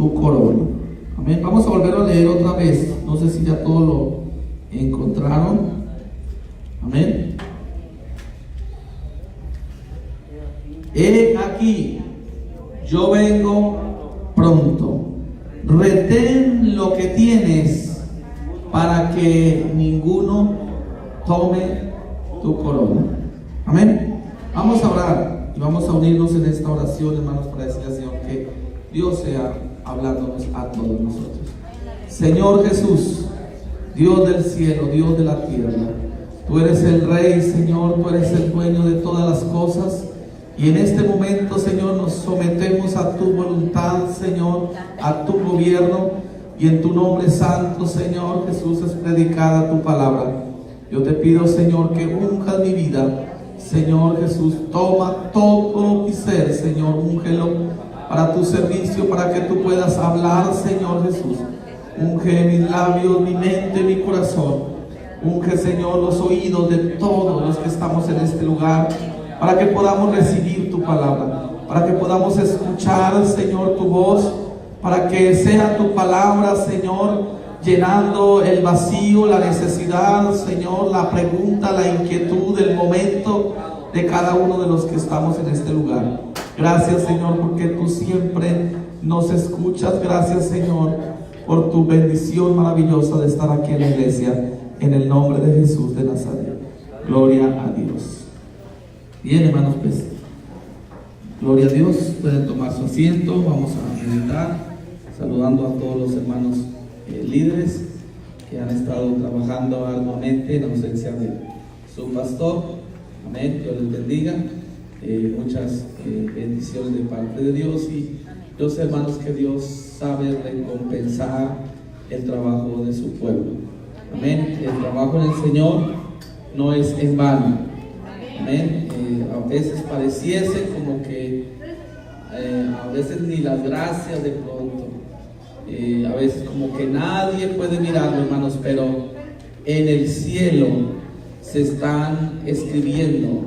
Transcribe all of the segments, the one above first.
tu corona. Amén. Vamos a volver a leer otra vez. No sé si ya todos lo encontraron. Amén. He aquí, yo vengo pronto. Retén lo que tienes para que ninguno tome tu corona. Amén. Vamos a orar y vamos a unirnos en esta oración, hermanos, para decirle al Señor que Dios sea hablándonos a todos nosotros. Señor Jesús, Dios del cielo, Dios de la tierra, tú eres el Rey, Señor, tú eres el dueño de todas las cosas. Y en este momento, Señor, nos sometemos a tu voluntad, Señor, a tu gobierno. Y en tu nombre santo, Señor Jesús, es predicada tu palabra. Yo te pido, Señor, que unjas mi vida. Señor Jesús, toma todo mi ser, Señor, úngelo para tu servicio, para que tú puedas hablar, Señor Jesús. Unge mis labios, mi mente, mi corazón. Unge, Señor, los oídos de todos los que estamos en este lugar, para que podamos recibir tu palabra, para que podamos escuchar, Señor, tu voz, para que sea tu palabra, Señor, llenando el vacío, la necesidad, Señor, la pregunta, la inquietud, el momento de cada uno de los que estamos en este lugar. Gracias, Señor, porque tú siempre nos escuchas. Gracias, Señor, por tu bendición maravillosa de estar aquí en la iglesia, en el nombre de Jesús de Nazaret. Gloria a Dios. Bien, hermanos, pues, gloria a Dios. Pueden tomar su asiento. Vamos a meditar, saludando a todos los hermanos líderes que han estado trabajando arduamente en ausencia de su pastor. Amén. Dios les bendiga. Muchas bendiciones de parte de Dios, y los hermanos, que Dios sabe recompensar el trabajo de su pueblo. Amén. El trabajo en el Señor no es en vano. Amén. A veces pareciese como que a veces ni las gracias de pronto, a veces como que nadie puede mirarlo, hermanos, pero en el cielo se están escribiendo,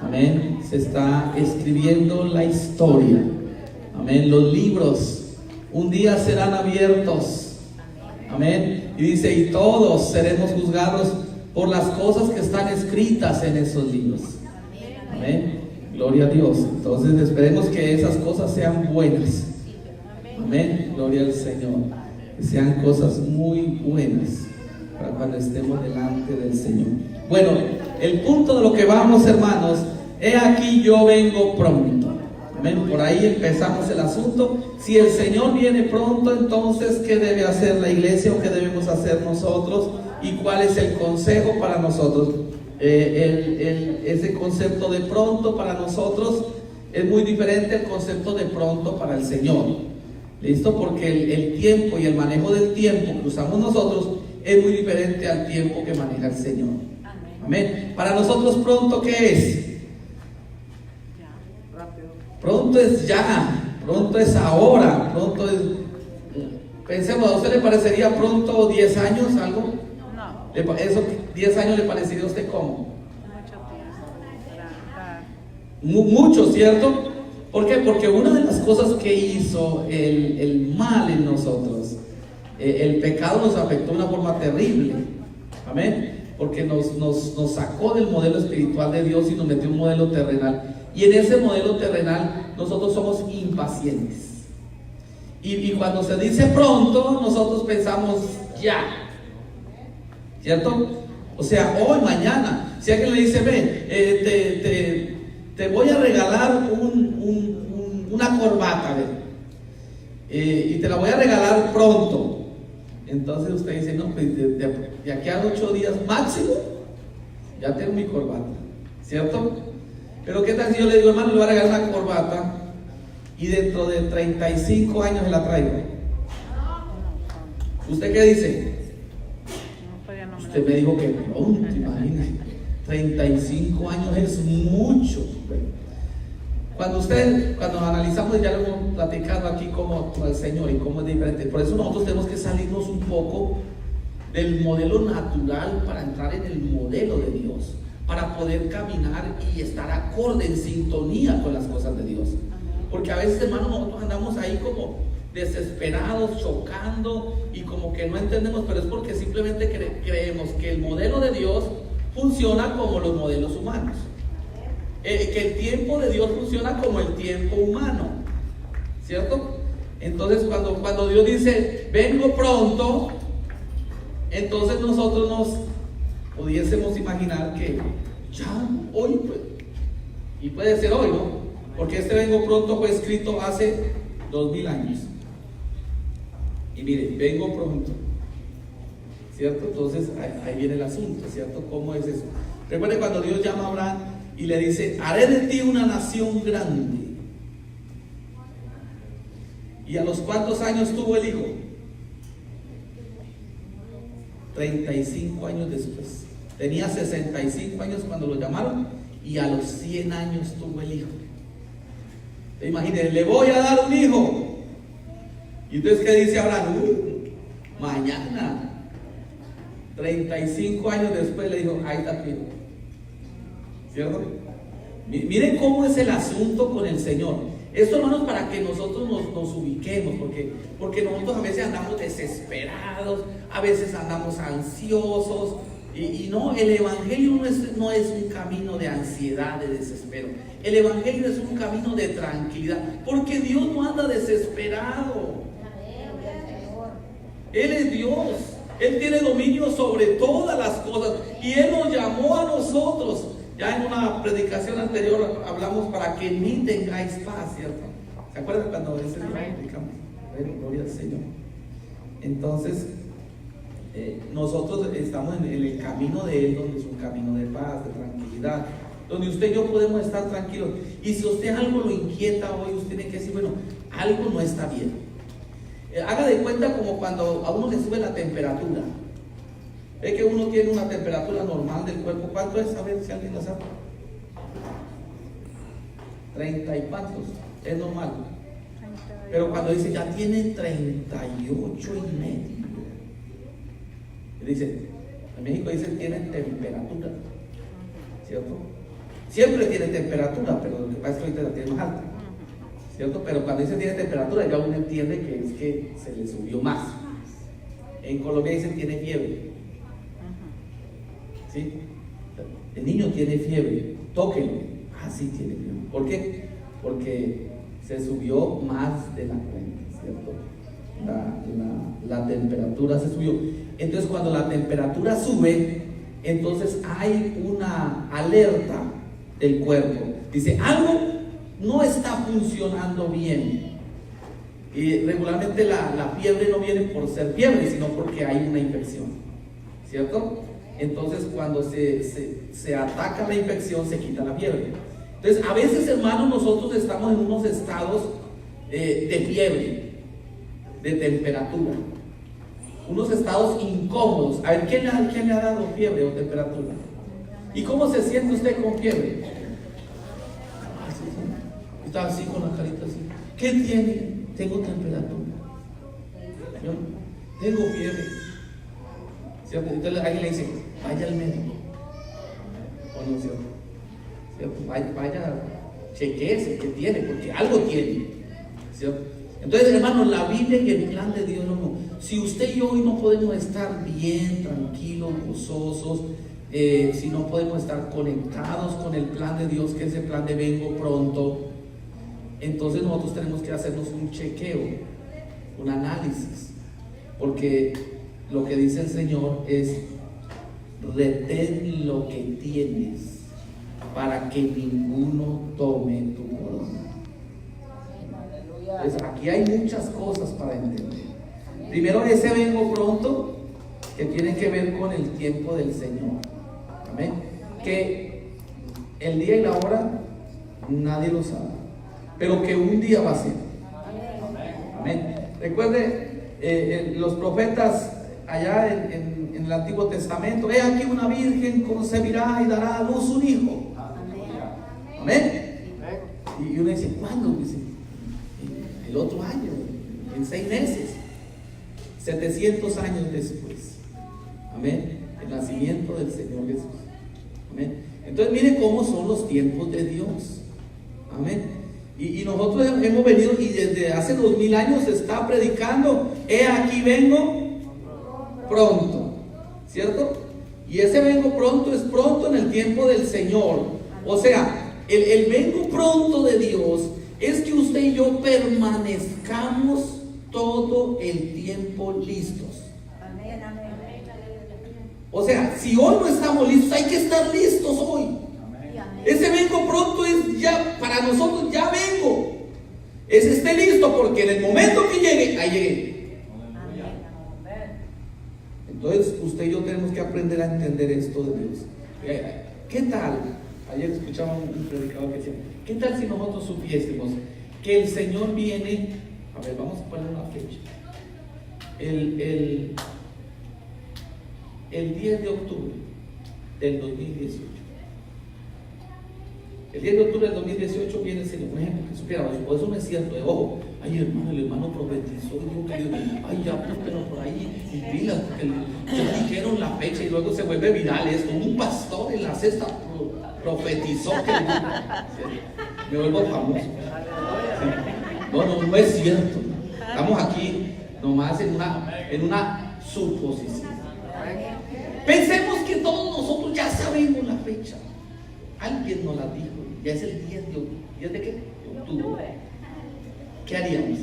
amén, se está escribiendo la historia, amén. Los libros un día serán abiertos, amén, y dice, y todos seremos juzgados por las cosas que están escritas en esos libros. Amén. Gloria a Dios. Entonces esperemos que esas cosas sean buenas. Amén. Gloria al Señor. Que sean cosas muy buenas para cuando estemos delante del Señor. Bueno, el punto de lo que vamos, hermanos, he aquí yo vengo pronto. Amén. Por ahí empezamos el asunto. Si el Señor viene pronto, entonces, ¿qué debe hacer la iglesia o qué debemos hacer nosotros? ¿Y cuál es el consejo para nosotros? Ese concepto de pronto para nosotros es muy diferente al concepto de pronto para el Señor. ¿Listo? Porque el tiempo y el manejo del tiempo que usamos nosotros es muy diferente al tiempo que maneja el Señor. Amén. Para nosotros pronto, ¿qué es? Pronto es ya, pronto es ahora, pronto es... Pensemos, ¿a usted le parecería pronto 10 años algo? ¿Eso 10 años le parecería a usted cómo? Mucho, ¿cierto? ¿Por qué? Porque una de las cosas que hizo el mal en nosotros, el pecado nos afectó de una forma terrible. Amén. Porque nos sacó del modelo espiritual de Dios y nos metió en un modelo terrenal. Y en ese modelo terrenal nosotros somos impacientes. Y cuando se dice pronto, nosotros pensamos ya. ¿Cierto? O sea, hoy, mañana. Si alguien le dice, ven, te voy a regalar una corbata, y te la voy a regalar pronto. Entonces usted dice, no, pues de aquí a 8 días máximo, ya tengo mi corbata. ¿Cierto? Pero ¿qué tal si yo le digo, hermano, le voy a regalar una corbata y dentro de 35 años se la traigo? ¿Usted qué dice? Usted me dijo que pronto, imagínese. 35 años es mucho. Cuando analizamos, ya lo hemos platicado aquí, como el Señor y cómo es diferente. Por eso nosotros tenemos que salirnos un poco del modelo natural para entrar en el modelo de Dios, para poder caminar y estar acorde, en sintonía con las cosas de Dios. Porque a veces, hermanos, nosotros andamos ahí como desesperados, chocando y como que no entendemos, pero es porque simplemente creemos que el modelo de Dios funciona como los modelos humanos, que el tiempo de Dios funciona como el tiempo humano, ¿cierto? Entonces cuando Dios dice vengo pronto, entonces nosotros nos pudiésemos imaginar que ya hoy, pues, y puede ser hoy, ¿no? Porque este vengo pronto fue escrito hace 2000 años. Y mire, vengo pronto, ¿cierto? Entonces ahí viene el asunto, ¿cierto? ¿Cómo es eso? Recuerde cuando Dios llama a Abraham y le dice, haré de ti una nación grande. ¿Y a los cuántos años tuvo el hijo? 35 años después. Tenía 65 años cuando lo llamaron y a los 100 años tuvo el hijo. Imagínense, le voy a dar un hijo. Y entonces, ¿qué dice Abraham? Mañana. 35 años después le dijo, ahí está tu hijo. ¿Cierto? Miren cómo es el asunto con el Señor. Esto, hermanos, para que nosotros nos ubiquemos, porque nosotros a veces andamos desesperados, a veces andamos ansiosos, y no, el Evangelio no es un camino de ansiedad, de desespero. El Evangelio es un camino de tranquilidad, porque Dios no anda desesperado. Él es Dios, Él tiene dominio sobre todas las cosas, y Él nos llamó a nosotros. Ya en una predicación anterior hablamos para que en mí tengáis paz, ¿cierto? ¿Se acuerdan cuando ese día predicamos? Gloria al Señor. Entonces, nosotros estamos en el camino de Él, donde es un camino de paz, de tranquilidad, donde usted y yo podemos estar tranquilos. Y si usted algo lo inquieta hoy, usted tiene que decir, bueno, algo no está bien. Haga de cuenta como cuando a uno le sube la temperatura. Ve que uno tiene una temperatura normal del cuerpo. ¿Cuánto es? A ver si alguien lo sabe. 30 y cuantos. Es normal. Pero cuando dice ya tiene 38 y medio. Dice, en México dice tiene temperatura. ¿Cierto? Siempre tiene temperatura, pero lo que pasa es que ahorita la tiene más alta. ¿Cierto? Pero cuando dice tiene temperatura, ya uno entiende que es que se le subió más. En Colombia dicen tiene fiebre. ¿Sí? El niño tiene fiebre, tóquenlo. Ah, sí tiene fiebre. ¿Por qué? Porque se subió más de la cuenta, ¿cierto? La temperatura se subió. Entonces, cuando la temperatura sube, entonces hay una alerta del cuerpo. Dice, algo no está funcionando bien. Y regularmente la fiebre no viene por ser fiebre, sino porque hay una infección, ¿cierto? Entonces, cuando se ataca la infección, se quita la fiebre. Entonces, a veces, hermanos, nosotros estamos en unos estados de fiebre, de temperatura, unos estados incómodos. A ver, ¿quién le ha dado fiebre o temperatura? ¿Y cómo se siente usted con fiebre? Está así con la carita así. ¿Qué tiene? Tengo temperatura. ¿Yo? Tengo fiebre. ¿Cierto? Entonces alguien le dice, vaya al médico. ¿O no, cierto? Vaya, chequeese qué tiene, porque algo tiene. ¿Cierto? Entonces, hermanos, la Biblia y el plan de Dios, no. Si usted y yo hoy no podemos estar bien, tranquilos, gozosos, si no podemos estar conectados con el plan de Dios, que es el plan de vengo pronto, entonces nosotros tenemos que hacernos un chequeo, un análisis, porque lo que dice el Señor es retén lo que tienes para que ninguno tome tu corona. Entonces, aquí hay muchas cosas para entender. Primero, ese vengo pronto, que tiene que ver con el tiempo del Señor. Amén. Que el día y la hora nadie lo sabe, pero que un día va a ser. Amén. Recuerde, los profetas allá en el Antiguo Testamento, he aquí una virgen concebirá y dará a luz un hijo. Amén. Y uno dice, ¿cuándo? Dice, el otro año, en 6 meses, 700 años después. Amén. El nacimiento del Señor Jesús. Amén. Entonces, mire cómo son los tiempos de Dios. Amén. Y nosotros hemos venido y desde hace 2000 años se está predicando, he aquí vengo pronto, ¿cierto? Y ese vengo pronto es pronto en el tiempo del Señor. O sea, el vengo pronto de Dios es que usted y yo permanezcamos todo el tiempo listos. O sea, si hoy no estamos listos, hay que estar listos hoy. Ese vengo pronto es ya, para nosotros ya vengo. Es esté listo porque en el momento que llegue, ahí llegué. Entonces usted y yo tenemos que aprender a entender esto de Dios. ¿Qué tal? Ayer escuchaba un predicador que decía, ¿qué tal si nosotros supiésemos que el Señor viene? A ver, vamos a poner una fecha. El 10 de octubre del 2018. El 10 de octubre del 2018 viene el Señor. Por ejemplo, que supiéramos, por eso no es cierto. Ojo, ay hermano, el hermano profetizó. Ay, ya apúntenlo por ahí. Y pilas, porque ya dijeron la fecha y luego se vuelve viral esto. Un pastor en la cesta profetizó que me vuelvo famoso. No es cierto. Estamos aquí nomás en una suposición. Pensemos que todos nosotros ya sabemos la fecha. Alguien nos la dijo. Ya es el 10 de octubre. ¿10 de qué? De octubre. ¿Qué haríamos?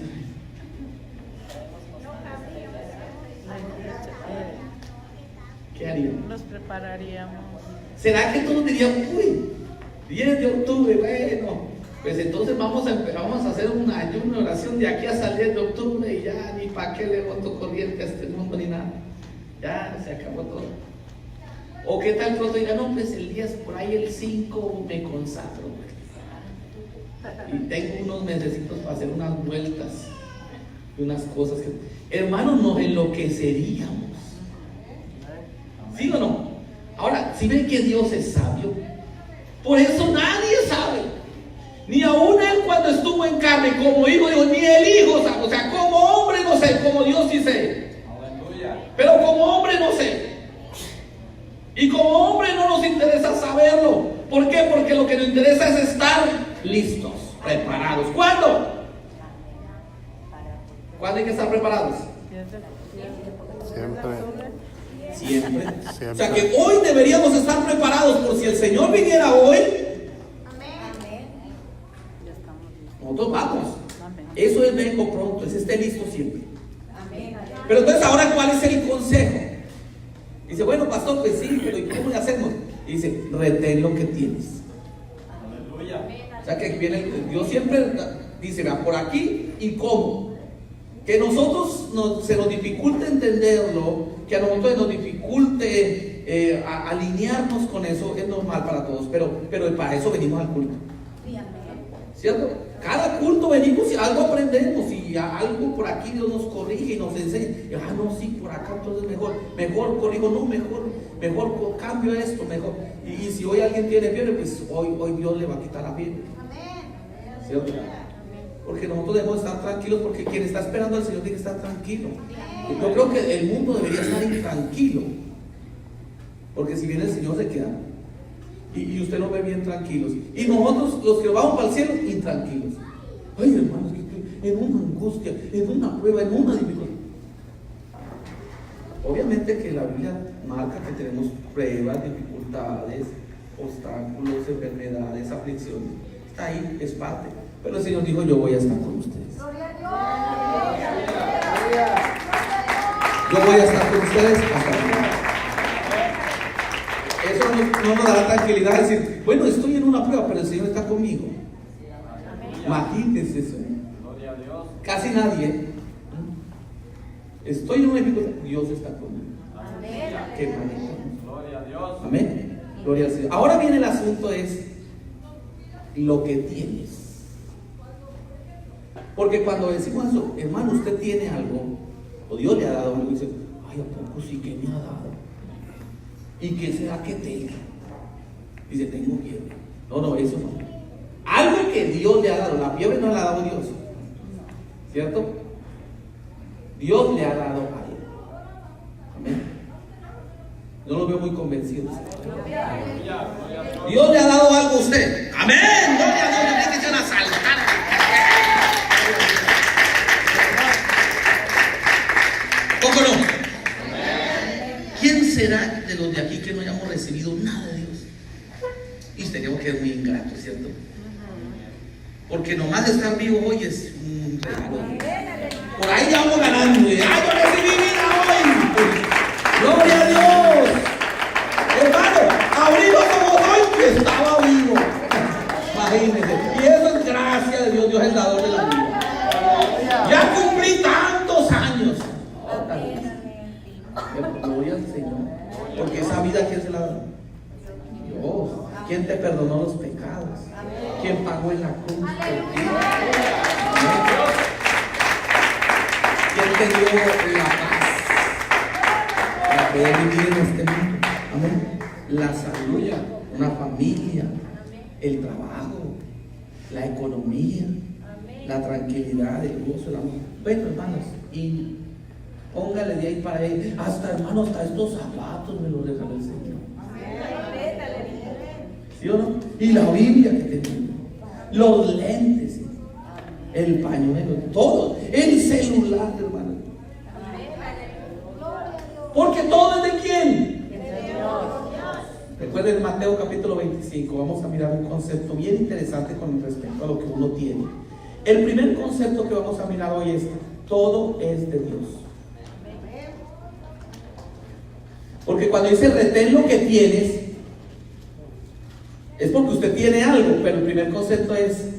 ¿Qué haríamos? Nos prepararíamos. ¿Será que todos diríamos, uy, 10 de octubre, bueno, pues entonces vamos a hacer una ayuno, una oración de aquí hasta el 10 de octubre y ya ni para qué le boto corriente a este mundo ni nada? Ya se acabó todo. O qué tal que otro diga, no, pues el 10, por ahí el 5 me consagro. Y tengo unos mesecitos para hacer unas vueltas y unas cosas que... Hermanos, nos enloqueceríamos. ¿Sí o no? Ahora, si ven que Dios es sabio, por eso nadie sabe. Ni aún él cuando estuvo en carne como hijo, dijo, ni el hijo sabe. O sea, como hombre no sé, como Dios sí sé. Pero como hombre no sé. Y como hombre no nos interesa saberlo. ¿Por qué? Porque lo que nos interesa es estar listos, preparados. ¿Cuándo? ¿Cuándo hay que estar preparados? Siempre. O sea que hoy deberíamos estar preparados por si el Señor viniera hoy. Nosotros vamos. Eso es vengo pronto, es esté listo siempre. Pero entonces ahora, ¿cuál es el consejo? Dice, bueno, pastor, pues sí, pero ¿y cómo le hacemos? Y dice, retén lo que tienes. O sea que viene Dios siempre dice, vea, por aquí y cómo. Que nosotros se nos dificulte entenderlo, que a nosotros nos dificulte alinearnos con eso, es normal para todos, pero para eso venimos al culto. ¿Cierto? Cada culto venimos y algo aprendemos y algo por aquí Dios nos corrige y nos enseña. No, sí, por acá entonces mejor corrijo, no, mejor cambio esto, mejor. Y si hoy alguien tiene fiebre, pues hoy Dios le va a quitar la fiebre. ¿Cierto? Porque nosotros debemos estar tranquilos, porque quien está esperando al Señor tiene que estar tranquilo. Yo creo que el mundo debería estar intranquilo, porque si viene el Señor se queda y usted lo ve bien tranquilos, y nosotros los que vamos para el cielo intranquilos. Ay hermanos, en una angustia, en una prueba, en una dificultad. Obviamente que la Biblia marca que tenemos pruebas, dificultades, obstáculos, enfermedades, aflicciones. Está ahí, es parte. Pero el Señor dijo, yo voy a estar con ustedes. Yo voy a estar con ustedes hasta el final. Eso no nos dará tranquilidad decir, bueno, estoy en una prueba, pero el Señor está conmigo. Imagínense eso. Casi nadie. Estoy en una dificultad, Dios está conmigo. Qué manera. Amén. Gloria al Señor. Ahora viene el asunto, es lo que tienes. Porque cuando decimos eso, hermano, usted tiene algo, o Dios le ha dado algo, y dice, ay, ¿a poco sí que me ha dado? ¿Y qué será que tenga? Dice, tengo fiebre. No, eso no. Algo que Dios le ha dado, la fiebre no la ha dado Dios, ¿cierto? Dios le ha dado algo. Amén. No lo veo muy convencido. Dios le ha dado algo a usted. Amén. Gloria a Dios, le echan a saltar. será de los de aquí que no hayamos recibido nada de Dios? Y tenemos que ser muy ingratos, ¿cierto? Porque nomás de estar vivo hoy es un regalo. Por ahí ya vamos ganando. ¡Ay, yo recibí vida hoy! ¡Gloria a Dios! Hermano, abrí los ojos hoy que estaba vivo. Imagínense. Y eso es gracia de Dios. Dios es el dador de la vida. Ya cumplí tantos años. Gloria al Señor. Porque esa vida, ¿quién se la da? Dios. ¿Quién te perdonó los pecados? ¿Quién pagó en la cruz por ti? ¿Quién te dio la paz para poder vivir en este mundo? Amén. La salud, una familia, el trabajo, la economía, la tranquilidad, el gozo, el amor. Bueno, hermanos, y póngale de ahí para ahí. Hasta, hermanos, hasta estos zapatos me los regaló el Señor. ¿Sí o no? Y la Biblia que tenemos, los lentes, el pañuelo, todo, el celular, hermano. Porque todo es de quién. Recuerden Mateo capítulo 25. Vamos a mirar un concepto bien interesante con respecto a lo que uno tiene. El primer concepto que vamos a mirar hoy es: todo es de Dios. Porque cuando dice retén lo que tienes, es porque usted tiene algo, pero el primer concepto es: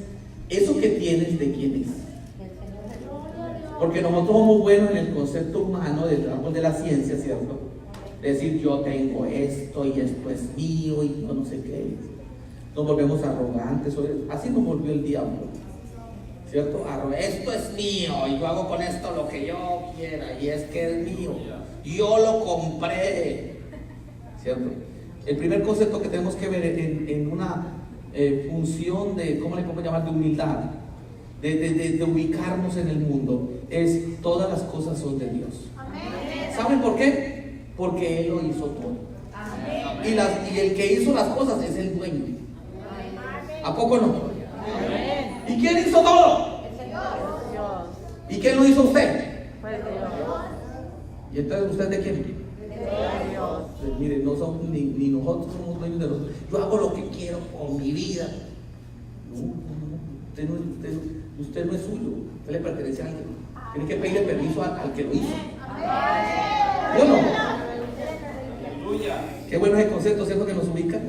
eso que tienes, ¿de quién es? Porque nosotros somos buenos en el concepto humano del árbol de la ciencia, ¿cierto? Decir, yo tengo esto y esto es mío y yo no sé qué. Nos volvemos arrogantes, así nos volvió el diablo, ¿cierto? Esto es mío y yo hago con esto lo que yo quiera y es que es mío. Yo lo compré, ¿cierto? El primer concepto que tenemos que ver en una función de, ¿cómo le podemos llamar? De humildad, de ubicarnos en el mundo, es: todas las cosas son de Dios. ¿Saben por qué? Porque Él lo hizo todo. Y el que hizo las cosas es el dueño. ¿A poco no? ¿Y quién hizo todo? ¿Y quién lo hizo usted? ¿Y entonces usted de quién? Pues mire, no somos, ni nosotros somos dueños de nosotros. Yo hago lo que quiero con mi vida. No. Usted no es suyo. Usted le pertenece a alguien. Tiene que pedirle permiso al que lo hizo. ¿O no? Qué bueno es el concepto, ¿cierto? Que nos ubica.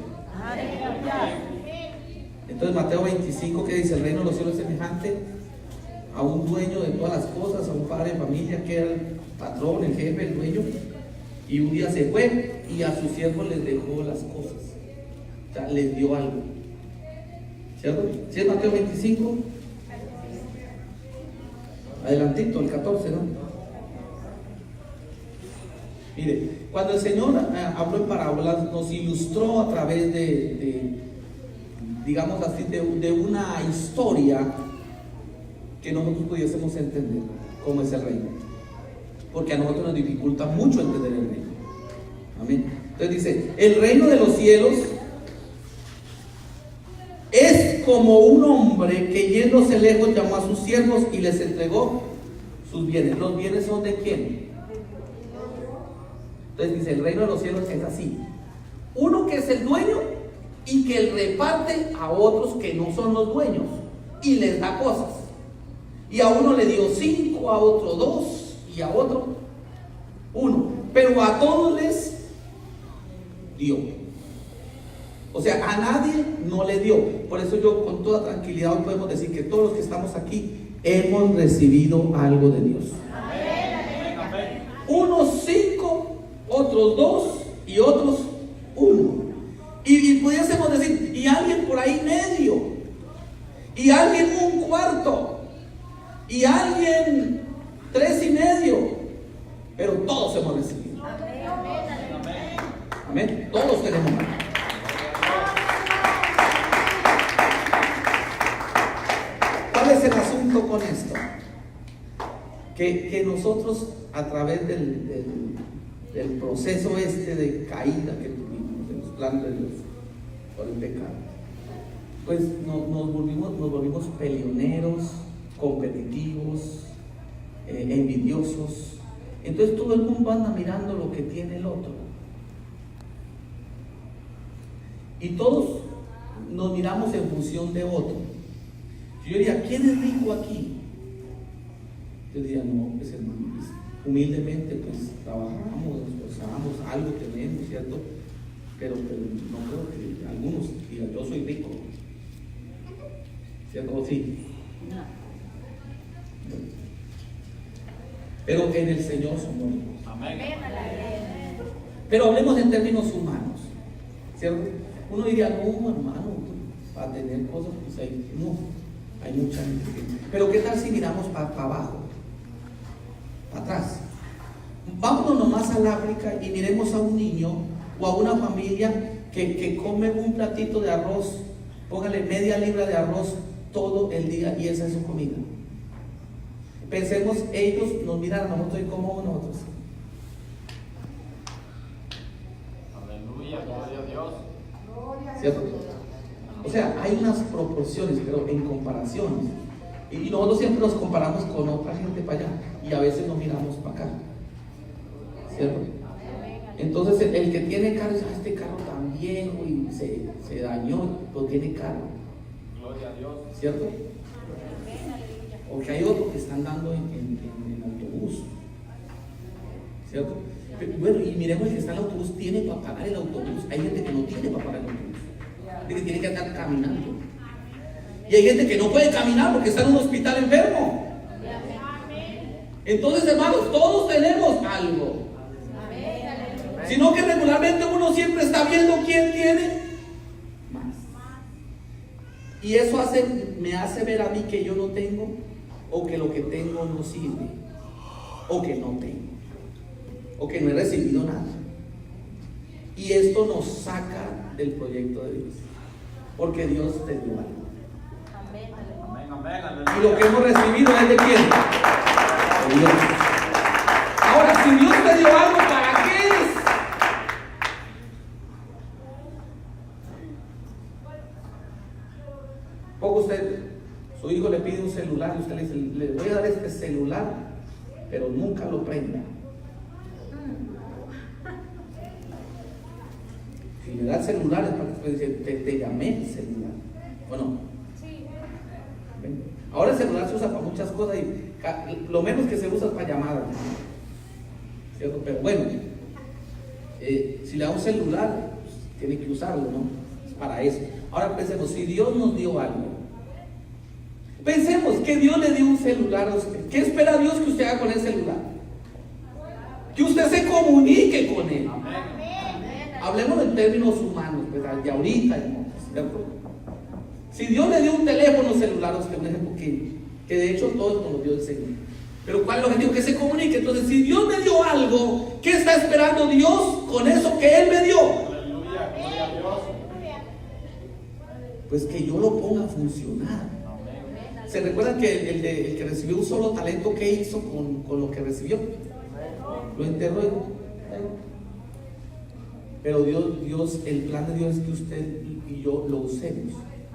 Entonces Mateo 25, que dice: el reino de los cielos es semejante a un dueño de todas las cosas, a un padre de familia que era el patrón, el jefe, el dueño. Y un día se fue y a sus siervos les dejó las cosas. O sea, les dio algo. ¿Cierto? ¿Sí es Mateo 25? Adelantito, el 14, ¿no? Mire, cuando el Señor habló en parábolas, nos ilustró a través digamos así, de una historia que nosotros pudiésemos entender cómo es el reino. Porque a nosotros nos dificulta mucho entender el reino. Amén. Entonces dice: el reino de los cielos es como un hombre que yéndose lejos llamó a sus siervos y les entregó sus bienes. ¿Los bienes son de quién? Entonces dice: el reino de los cielos es así: uno que es el dueño y que reparte a otros que no son los dueños y les da cosas. Y a uno le dio 5, a otro 2 y a otro 1, pero a todos les dio. O sea, a nadie no le dio. Por eso yo con toda tranquilidad hoy podemos decir que todos los que estamos aquí hemos recibido algo de Dios. Unos 5, otros 2 y otros 1. Y pudiésemos decir, y alguien por ahí medio, y alguien 1/4, y alguien 3,5, pero todos hemos recibido. Amén. Todos tenemos algo. ¿Cuál es el asunto con esto? Que nosotros, a través del proceso de caída que tuvimos, de los planes de Dios por el pecado, pues nos volvimos peleoneros, competitivos, envidiosos. Entonces todo el mundo anda mirando lo que tiene el otro. y todos nos miramos en función de otro. Yo diría, ¿quién es rico aquí? Yo diría, no, pues hermano, pues, humildemente pues trabajamos, nos esforzamos, algo tenemos, ¿cierto? Pero no creo que algunos digan, yo soy rico, ¿cierto? ¿O sí? Pero en el Señor somos ricos. Amén. Pero hablemos en términos humanos, ¿cierto? Uno diría, no, hermano, para tener cosas, pues hay mucha gente. Pero ¿qué tal si miramos para abajo? Para atrás. Vámonos nomás al África y miremos a un niño o a una familia que come un platito de arroz, póngale media libra de arroz todo el día y esa es su comida. Pensemos, ellos nos miran a nosotros y como nosotros. Aleluya, gloria a Dios. ¿Cierto? O sea, hay unas proporciones, pero en comparaciones. Y nosotros siempre nos comparamos con otra gente para allá y a veces nos miramos para acá. ¿Cierto? Entonces el que tiene carro dice, este carro tan viejo y se dañó, pero tiene carro. Gloria a Dios. ¿Cierto? O que hay otros que están dando en autobús. ¿Cierto? Bueno, y miremos el que está en el autobús, tiene para pagar el autobús. Hay gente que no tiene para pagar el autobús, que tiene que andar caminando. Y hay gente que no puede caminar porque está en un hospital enfermo. Entonces, hermanos, todos tenemos algo. Sino que regularmente uno siempre está viendo quién tiene más. Y eso me hace ver a mí que yo no tengo, o que lo que tengo no sirve, o que no tengo, o que no he recibido nada. Y esto nos saca del proyecto de Dios, porque Dios te dio algo. Y lo que hemos recibido es de quién? De Dios. Ahora, si Dios te dio algo, ¿para qué es? Poco usted, su hijo le pide un celular y usted le dice, le voy a dar este celular, pero nunca lo prenda. Si le da el celular es para que usted dice, te llamé el celular. ¿O no? Sí. Ahora el celular se usa para muchas cosas y lo menos que se usa es para llamadas, ¿cierto? Pero bueno, si le da un celular, pues, tiene que usarlo, ¿no? Es para eso. Ahora pensemos, si Dios nos dio algo, pensemos que Dios le dio un celular a usted. ¿Qué espera Dios que usted haga con el celular? Que usted se comunique con Él. Hablemos en términos humanos, ¿verdad? De ahorita, ¿cierto? Si Dios le dio un teléfono celular a usted, un ejemplo que de hecho todos nos lo dio el Señor. Pero ¿cuál es el objetivo? Que se comunique. Entonces, si Dios me dio algo, ¿qué está esperando Dios con eso que Él me dio? Aleluya, gloria a Dios. Pues que yo lo ponga a funcionar. ¿Se recuerdan que el que recibió un solo talento, qué hizo con lo que recibió? Lo enterró. Pero Dios, el plan de Dios es que usted y yo lo usemos.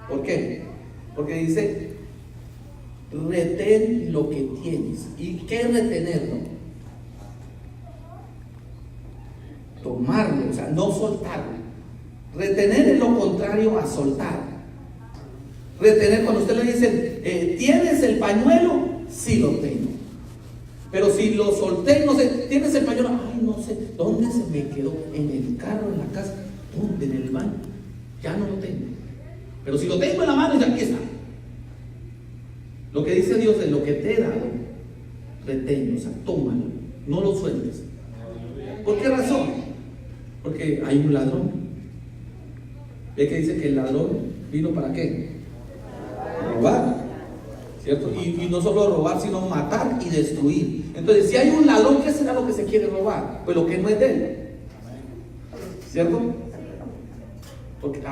¿Por qué? Porque dice, retén lo que tienes. ¿Y qué es retenerlo? Tomarlo, o sea, no soltarlo. Retener es lo contrario a soltar. Retener, cuando usted le dice, ¿tienes el pañuelo? Sí lo tengo. Pero si lo solté, no sé, ¿tienes el pañuelo? Ay, no sé, ¿dónde se me quedó? ¿En el carro, en la casa? ¿Dónde? ¿En el baño? Ya no lo tengo. Pero si lo tengo en la mano, ya aquí está. Lo que dice Dios es lo que te he dado, reténlo, o sea, tómalo, no lo sueltes. ¿Por qué razón? Porque hay un ladrón. ¿Ve que dice que el ladrón vino para qué? Robar, ¿cierto? Y no solo robar, sino matar y destruir. Entonces, si hay un ladrón, ¿qué será lo que se quiere robar? Pues lo que no es de él, ¿cierto? Porque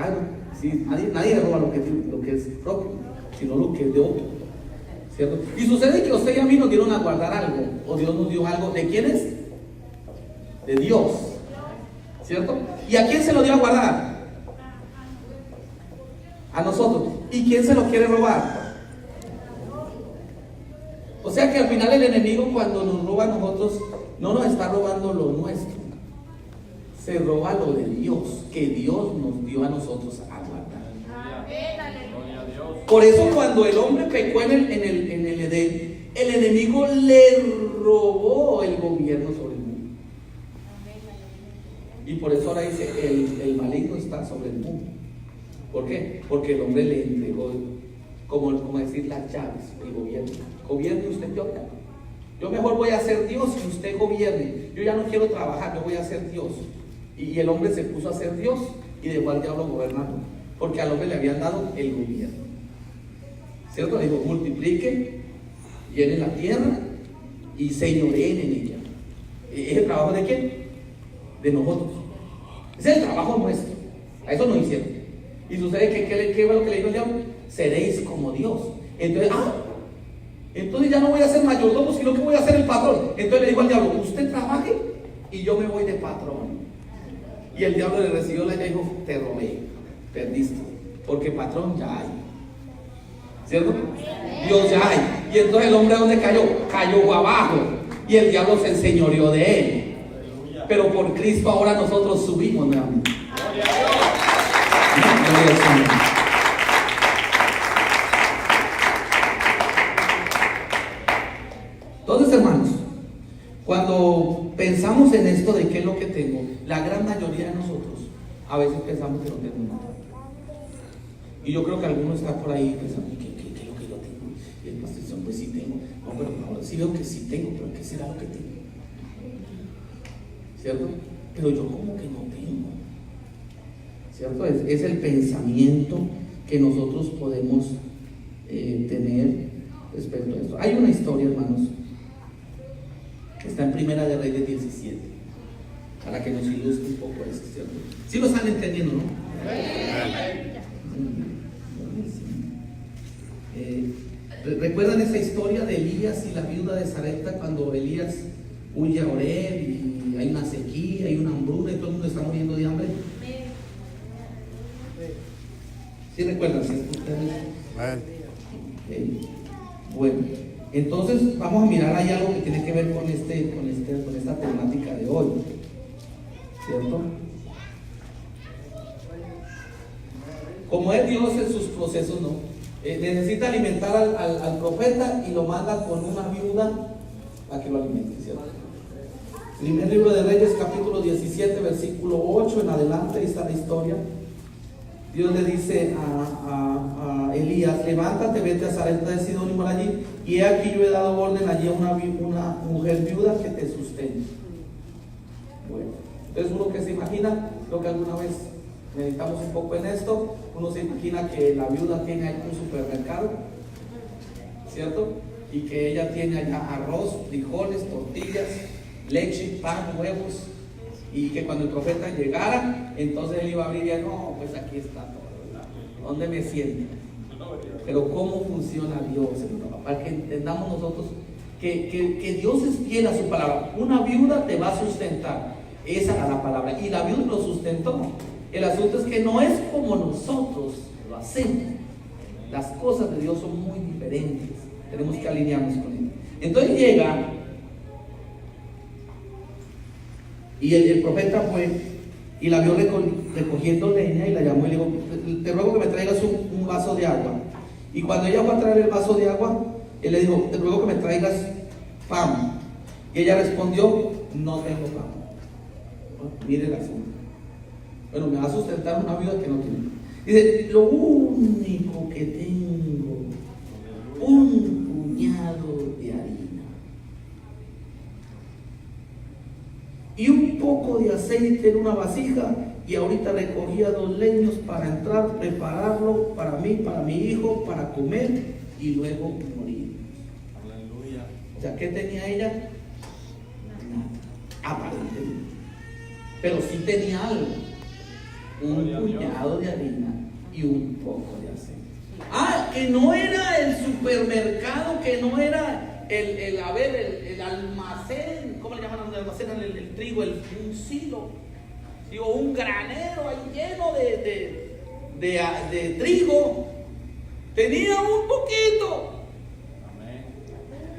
si nadie roba lo que es propio, sino lo que es de otro, ¿cierto? Y sucede que usted y a mí nos dieron a guardar algo, o Dios nos dio algo. ¿De quién es? De Dios, ¿cierto? ¿Y a quién se lo dio a guardar? A nosotros. ¿Y quién se lo quiere robar? O sea que al final el enemigo, cuando nos roba a nosotros, no nos está robando lo nuestro, se roba lo de Dios, que Dios nos dio a nosotros a guardar. Gloria a Dios. Por eso cuando el hombre pecó en el Edén, el enemigo le robó el gobierno sobre el mundo. Y por eso ahora dice, el maligno está sobre el mundo. ¿Por qué? Porque el hombre le entregó, como decir, las llaves, el gobierno. Gobierne usted, yo mejor voy a ser Dios y usted gobierne. Yo ya no quiero trabajar, yo voy a ser Dios. Y el hombre se puso a ser Dios y dejó al diablo gobernando, porque al hombre le habían dado el gobierno. ¿Cierto? Le dijo, multipliquen, llenen la tierra y señoreen en ella. ¿Es el trabajo de quién? De nosotros. Ese es el trabajo nuestro. A eso nos hicieron. Y sucede que, ¿qué fue lo que le dijo el diablo? Seréis como Dios. Entonces ya no voy a ser mayordomo, sino que voy a ser el patrón. Entonces le dijo al diablo, usted trabaje y yo me voy de patrón. Y el diablo le recibió la idea y dijo, te robé, perdiste, porque patrón ya hay. ¿Cierto? Dios ya hay. Y entonces el hombre, ¿a dónde cayó? Cayó abajo. Y el diablo se enseñoreó de él. Pero por Cristo ahora nosotros subimos nuevamente. Gloria al Señor. Entonces, hermanos, cuando pensamos en esto de qué es lo que tengo, la gran mayoría de nosotros a veces pensamos que no tengo nada. Y yo creo que algunos están por ahí pensando, ¿qué es lo que yo tengo? Y el pastor dice, pues sí tengo. No, pero ahora sí veo que sí tengo, pero ¿qué será lo que tengo? ¿Cierto? Pero yo como que no tengo. ¿Cierto? Es el pensamiento que nosotros podemos tener respecto a esto. Hay una historia, hermanos, que está en Primera de Reyes 17, para que nos ilustre un poco esto, ¿cierto? ¿Sí lo están entendiendo, no? ¿Recuerdan esa historia de Elías y la viuda de Sarepta cuando Elías huye a Oreb y hay una sequía, hay una hambruna y todo el mundo está muriendo de hambre? ¿Sí recuerdan? ¿Sí? Okay. Bueno, entonces vamos a mirar ahí algo que tiene que ver con esta temática de hoy, ¿cierto? Como es Dios en sus procesos, ¿no? Necesita alimentar al profeta y lo manda con una viuda a que lo alimente, ¿cierto? Primer libro de Reyes, capítulo 17, versículo 8 en adelante, ahí está la historia. Dios le dice a Elías, levántate, vete a Sarepta de Sidón y mora allí, y he aquí yo he dado orden allí a una mujer viuda que te sustente. Bueno, entonces uno que se imagina, lo que alguna vez meditamos un poco en esto, uno se imagina que la viuda tiene ahí un supermercado, ¿cierto? Y que ella tiene allá arroz, frijoles, tortillas, leche, pan, huevos, y que cuando el profeta llegara, entonces él iba a abrir y no, pues aquí está todo, ¿verdad? ¿Dónde me siento? Pero ¿cómo funciona Dios, hermano? Para que entendamos nosotros que Dios es fiel a su palabra. Una viuda te va a sustentar, esa era la palabra, y la viuda lo sustentó. El asunto es que no es como nosotros lo hacemos. Las cosas de Dios son muy diferentes, tenemos que alinearnos con Él. Entonces llega y el profeta fue y la vio recogiendo leña y la llamó y le dijo, te ruego que me traigas un vaso de agua. Y cuando ella fue a traer el vaso de agua, él le dijo, te ruego que me traigas pan. Y ella respondió, no tengo pan. Mire el asunto. Bueno, me va a sustentar una viuda que no tiene. Dice, lo único que tengo, un puñado de harina y un poco de aceite en una vasija, y ahorita recogía 2 leños para entrar, prepararlo para mí, para mi hijo, para comer y luego morir. Aleluya. O sea, ¿qué tenía ella? Nada, aparentemente. Pero sí tenía algo, un puñado de harina y un poco de aceite. Que no era el supermercado, que no era el almacén, ¿cómo le llaman al almacén? El trigo, un silo, digo, un granero ahí lleno de trigo. Tenía un poquito. Amén.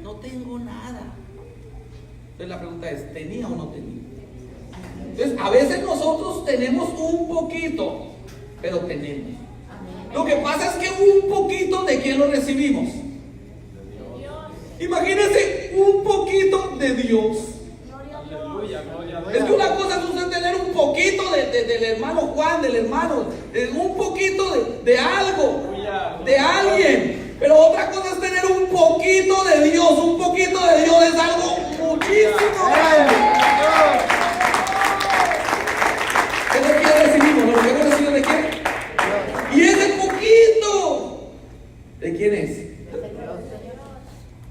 No tengo nada. Entonces la pregunta es, ¿tenía o no tenía? Entonces, a veces nosotros tenemos un poquito, pero tenemos. Lo que pasa es que un poquito, ¿de quién lo recibimos? Imagínense un poquito de Dios. Aleluya, gloria a Dios. Es que una cosa es usted tener un poquito del hermano Juan, del hermano, un poquito de algo, de alguien. Pero otra cosa es tener un poquito de Dios. Un poquito de Dios es algo muchísimo grande. ¿Es de quién recibimos? ¿Lo que hemos recibido de quién? Y ese poquito, ¿de quién es?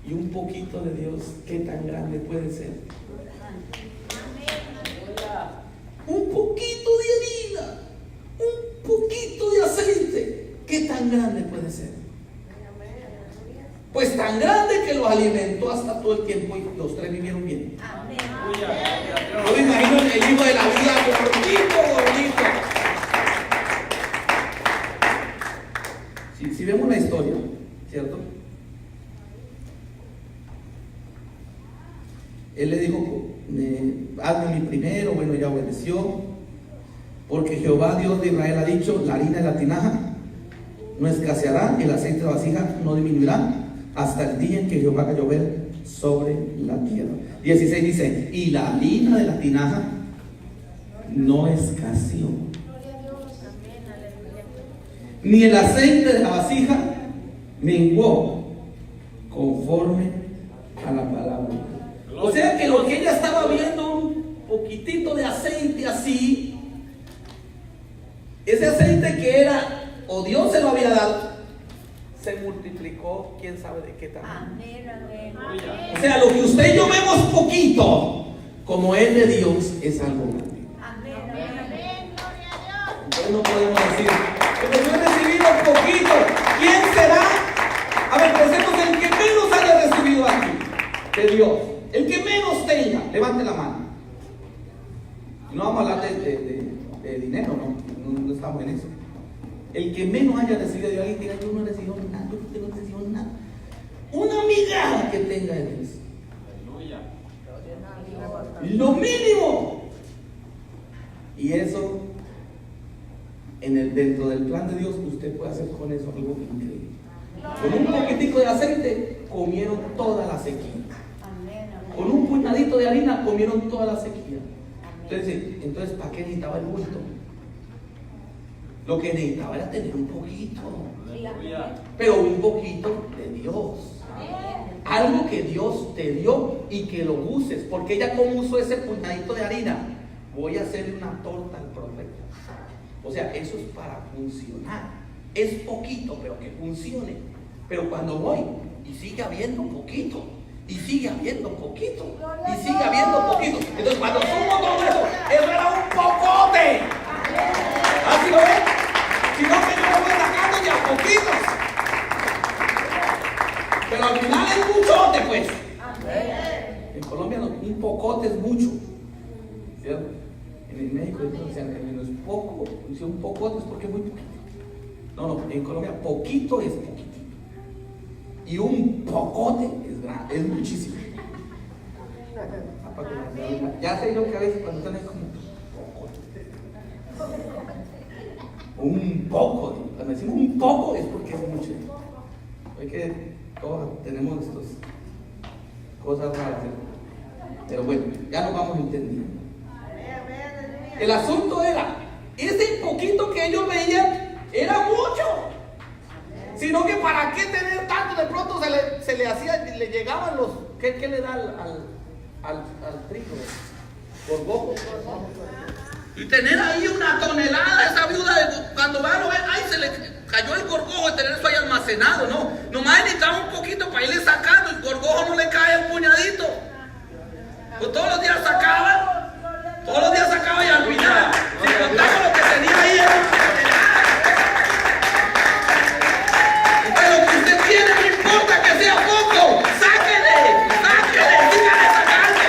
Y un poquito de Dios, ¿qué tan grande puede ser? Un poquito de harina, un poquito de aceite, ¿qué tan grande puede ser? Pues tan grande que lo alimentó hasta todo el tiempo y los tres vivieron bien. Yo me imagino el hijo de la vida gordito. Si vemos la historia, ¿cierto? Él le dijo, hazme mi primero. Bueno, ella obedeció, porque Jehová Dios de Israel ha dicho, la harina de la tinaja no escaseará, el aceite de la vasija no disminuirá, hasta el día en que Jehová haga llover sobre la tierra. 16 dice, y la harina de la tinaja no escaseó, ni el aceite de la vasija menguó, conforme a la palabra. O sea que lo que ella estaba viendo, un poquitito de aceite así, ese aceite que era, o Dios se lo había dado, se multiplicó, quién sabe de qué tamaño. O sea, lo que usted y yo vemos poquito, como es de Dios, es algo grande. Entonces no podemos decir, pero yo he recibido poquito, ¿quién será? A ver, pensemos en el que menos haya recibido aquí, de Dios. El que menos tenga, levante la mano. No vamos a hablar de dinero, no estamos en eso. El que menos haya recibido de Dios, alguien diga, yo no he recibido nada, yo no he recibido nada. Una migaja que tenga de Dios. Lo mínimo. Y eso, dentro del plan de Dios, usted puede hacer con eso algo increíble. Con un poquitico de aceite, comieron toda la sequía. Con un puñadito de harina comieron toda la sequía. Entonces, ¿para qué necesitaba el bulto? Lo que necesitaba era tener un poquito. Pero un poquito de Dios. Algo que Dios te dio y que lo uses. Porque ella, ¿cómo usó ese puñadito de harina? Voy a hacerle una torta al profeta. O sea, eso es para funcionar. Es poquito, pero que funcione. Pero cuando voy y sigue habiendo poquito, y sigue habiendo poquito, y sigue habiendo poquito. Entonces, cuando sumo todo eso era un pocote. ¿Así lo ven? Si no, que yo lo voy sacando de a poquitos. Pero al final es muchote, pues. En Colombia un pocote es mucho, ¿cierto? En México, o sea, no es poco, si un pocote es porque es muy poquito. No, en Colombia poquito es poquito. Y un pocote es grande, es muchísimo. Ya sé yo que a veces cuando están ahí como pocote. Un poco, cuando decimos un poco es porque es mucho. Es que todos tenemos estas cosas raras, pero bueno, ya nos vamos entendiendo. El asunto era, ese poquito que ellos veían era mucho. Sino que para qué tener tanto, de pronto se le hacía, le llegaban los, ¿qué le da al trigo? Gorgojo. Y tener ahí una tonelada, esa viuda, cuando va a lo ver, ay, se le cayó el gorgojo, y tener eso ahí almacenado, ¿no? Nomás necesitaba un poquito para irle sacando, el gorgojo no le cae un puñadito. Pues todos los días sacaba y al final, si contaba lo que tenía ahí, era una tonelada. Entonces lo que usted tiene no importa que sea poco, sáquele, sígale sacando,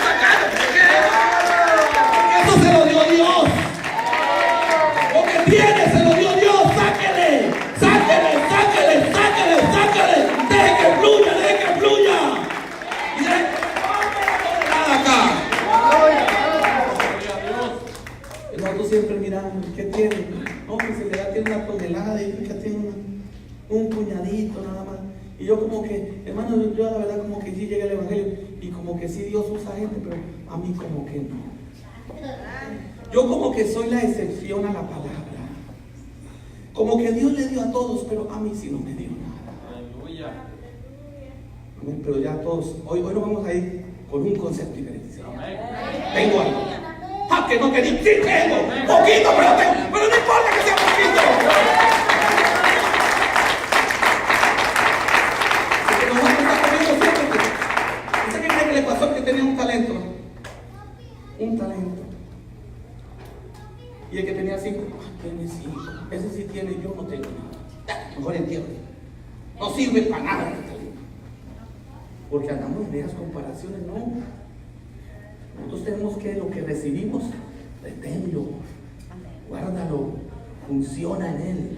porque eso se lo dio Dios. Lo que tiene se lo dio Dios, sáquele, deje que fluya. Y deje que ponga la tonelada acá. hermano, ¿qué tiene? No, que se le da, tiene una tonelada y que tiene un puñadito nada más. Y yo como que, hermano, yo la verdad como que sí llegué al evangelio y como que sí Dios usa gente, pero a mí como que no. Yo como que soy la excepción a la palabra. Como que Dios le dio a todos, pero a mí sí no me dio nada. Aleluya. Pero ya todos, hoy nos vamos a ir con un concepto diferente. Tengo algo. Ah, que no quería, sí tengo, poquito, pero no importa que sea poquito. Porque nosotros estamos comiendo siempre. ¿Usted qué cree que le pasó? Que tenía un talento. Un talento. Y el que tenía 5, tiene 5. Ese sí tiene, yo no tengo nada. Mejor entiendo. No sirve para nada el talento. Porque andamos en esas comparaciones, no. Nosotros tenemos que lo que recibimos, reténlo, guárdalo, funciona en él.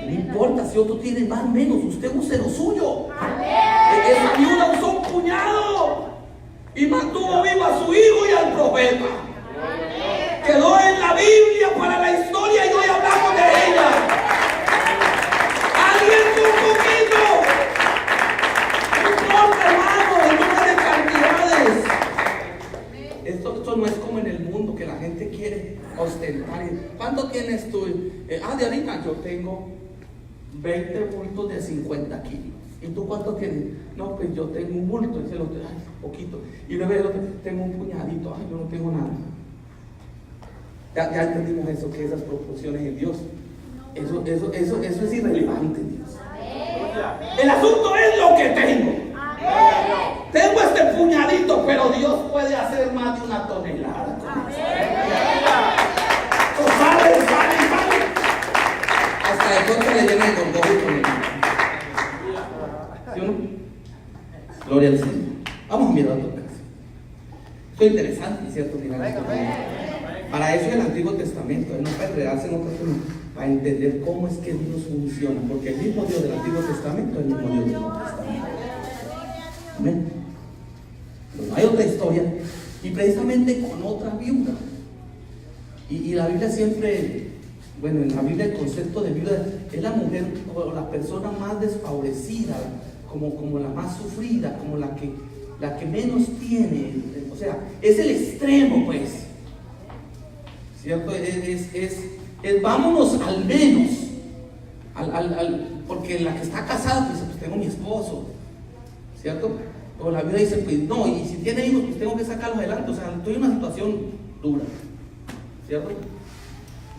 No importa si otro tiene más o menos, usted use lo suyo. Esa viuda usó un puñado y mantuvo vivo a su hijo y al profeta. Quedó en la Biblia para la historia y hoy hablamos de ella. Alguien un poquito. No importa, hermano, el número de cantidades. Esto no es como en el mundo que la gente quiere ostentar. ¿Cuánto tienes tú? De ahorita yo tengo 20 bultos de 50 kilos. ¿Y tú cuánto tienes? No, pues yo tengo un bulto, dice el otro, ay, poquito. Y luego el otro, tengo un puñadito, ay, yo no tengo nada. Ya entendimos eso, que esas proporciones en Dios. Eso es irrelevante en Dios. El asunto es lo que tengo. Tengo este puñadito, pero Dios puede hacer más de una tonelada. Sale. Hasta de pronto le llena el gorgojo con él. ¿Sí o no? Gloria al Señor. Vamos a mirar otro caso. Esto es interesante, ¿cierto? Para eso es el Antiguo Testamento, no para enredarse en otro tema, para entender cómo es que Dios funciona, porque el mismo Dios del Antiguo Testamento es el mismo Dios del Nuevo Testamento. Amén. Bueno, hay otra historia, y precisamente con otra viuda. Y la Biblia siempre, bueno, en la Biblia el concepto de viuda es la mujer o la persona más desfavorecida, como la más sufrida, como la que menos tiene, o sea, es el extremo, pues. ¿Cierto? Es vámonos al menos, porque la que está casada, pues tengo mi esposo, ¿cierto? O la viuda dice, pues no, y si tiene hijos, pues tengo que sacarlos adelante, o sea, estoy en una situación dura, ¿cierto?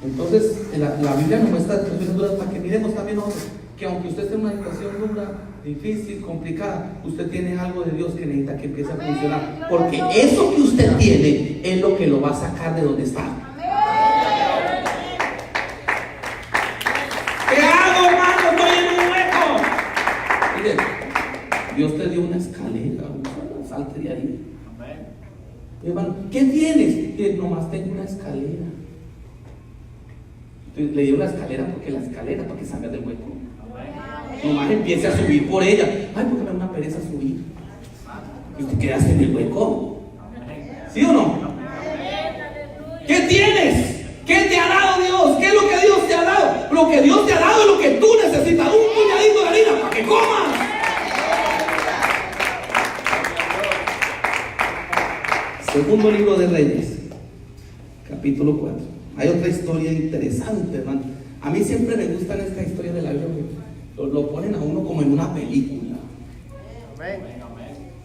Entonces, la Biblia nos muestra situaciones duras para que miremos también nosotros, que aunque usted esté en una situación dura, difícil, complicada, usted tiene algo de Dios que necesita que empiece a funcionar, porque eso que usted tiene es lo que lo va a sacar de donde está. Dios te dio una escalera, salte de ahí. Hermano, ¿qué tienes? Nomás tengo una escalera. Entonces, le dio una escalera porque la escalera para que salga del hueco. Nomás empiece a subir por ella. Ay, porque me da una pereza subir. Y te quedas en el hueco. ¿Sí o no? ¿Qué tienes? ¿Qué te ha dado Dios? ¿Qué es lo que Dios te ha dado? Lo que Dios te ha dado es lo que tú necesitas. Un puñadito de harina para que comas. Segundo libro de Reyes, capítulo 4. Hay otra historia interesante, hermano. A mí siempre me gustan estas historias de la Biblia, lo ponen a uno como en una película.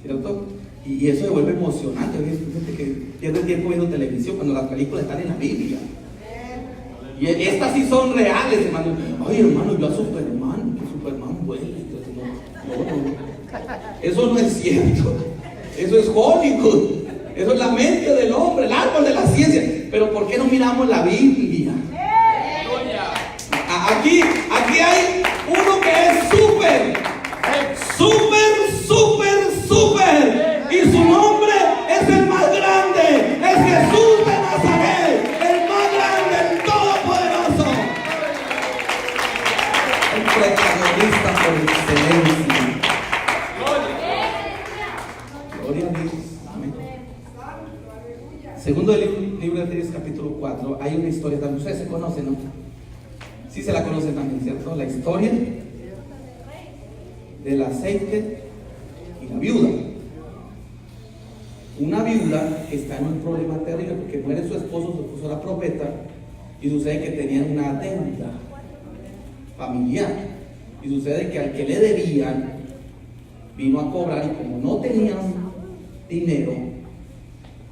¿Cierto? Y eso se vuelve emocionante. Hay gente que pierde tiempo viendo televisión cuando las películas están en la Biblia. Y estas sí son reales, hermano. Ay, hermano, yo a Superman, que Superman vuela. No. Eso no es cierto. Eso es Hollywood. Eso es la mente del hombre, el árbol de la ciencia. Pero ¿por qué no miramos la Biblia? Aquí hay uno que es súper. Y su nombre es el más grande. Es Jesús de Nazaret. El más grande, el todopoderoso. El protagonista por excelencia. Gloria a Dios. Amén. Segundo libro de Reyes, capítulo 4, hay una historia también. Ustedes se conocen, ¿no? Sí se la conocen también, ¿cierto? La historia del aceite y la viuda. Una viuda que está en un problema terrible porque muere su esposo era profeta, y sucede que tenían una deuda familiar, y sucede que al que le debían vino a cobrar, y como no tenían dinero,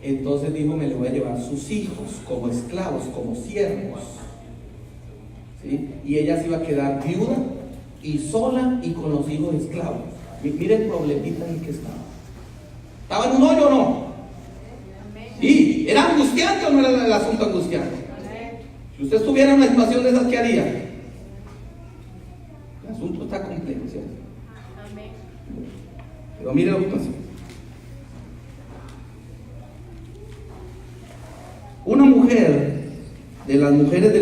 entonces dijo: me le voy a llevar sus hijos como esclavos, como siervos, ¿sí? Y ella se iba a quedar viuda y sola y con los hijos esclavos. Mire el problemita en el que estaba. ¿Estaba en un hoyo o no? ¿Y era angustiante o no era el asunto angustiante? Si usted estuviera en una situación de esas, ¿qué haría? El asunto está complejo, ¿cierto? Pero mire lo que pasó. Una mujer de las mujeres de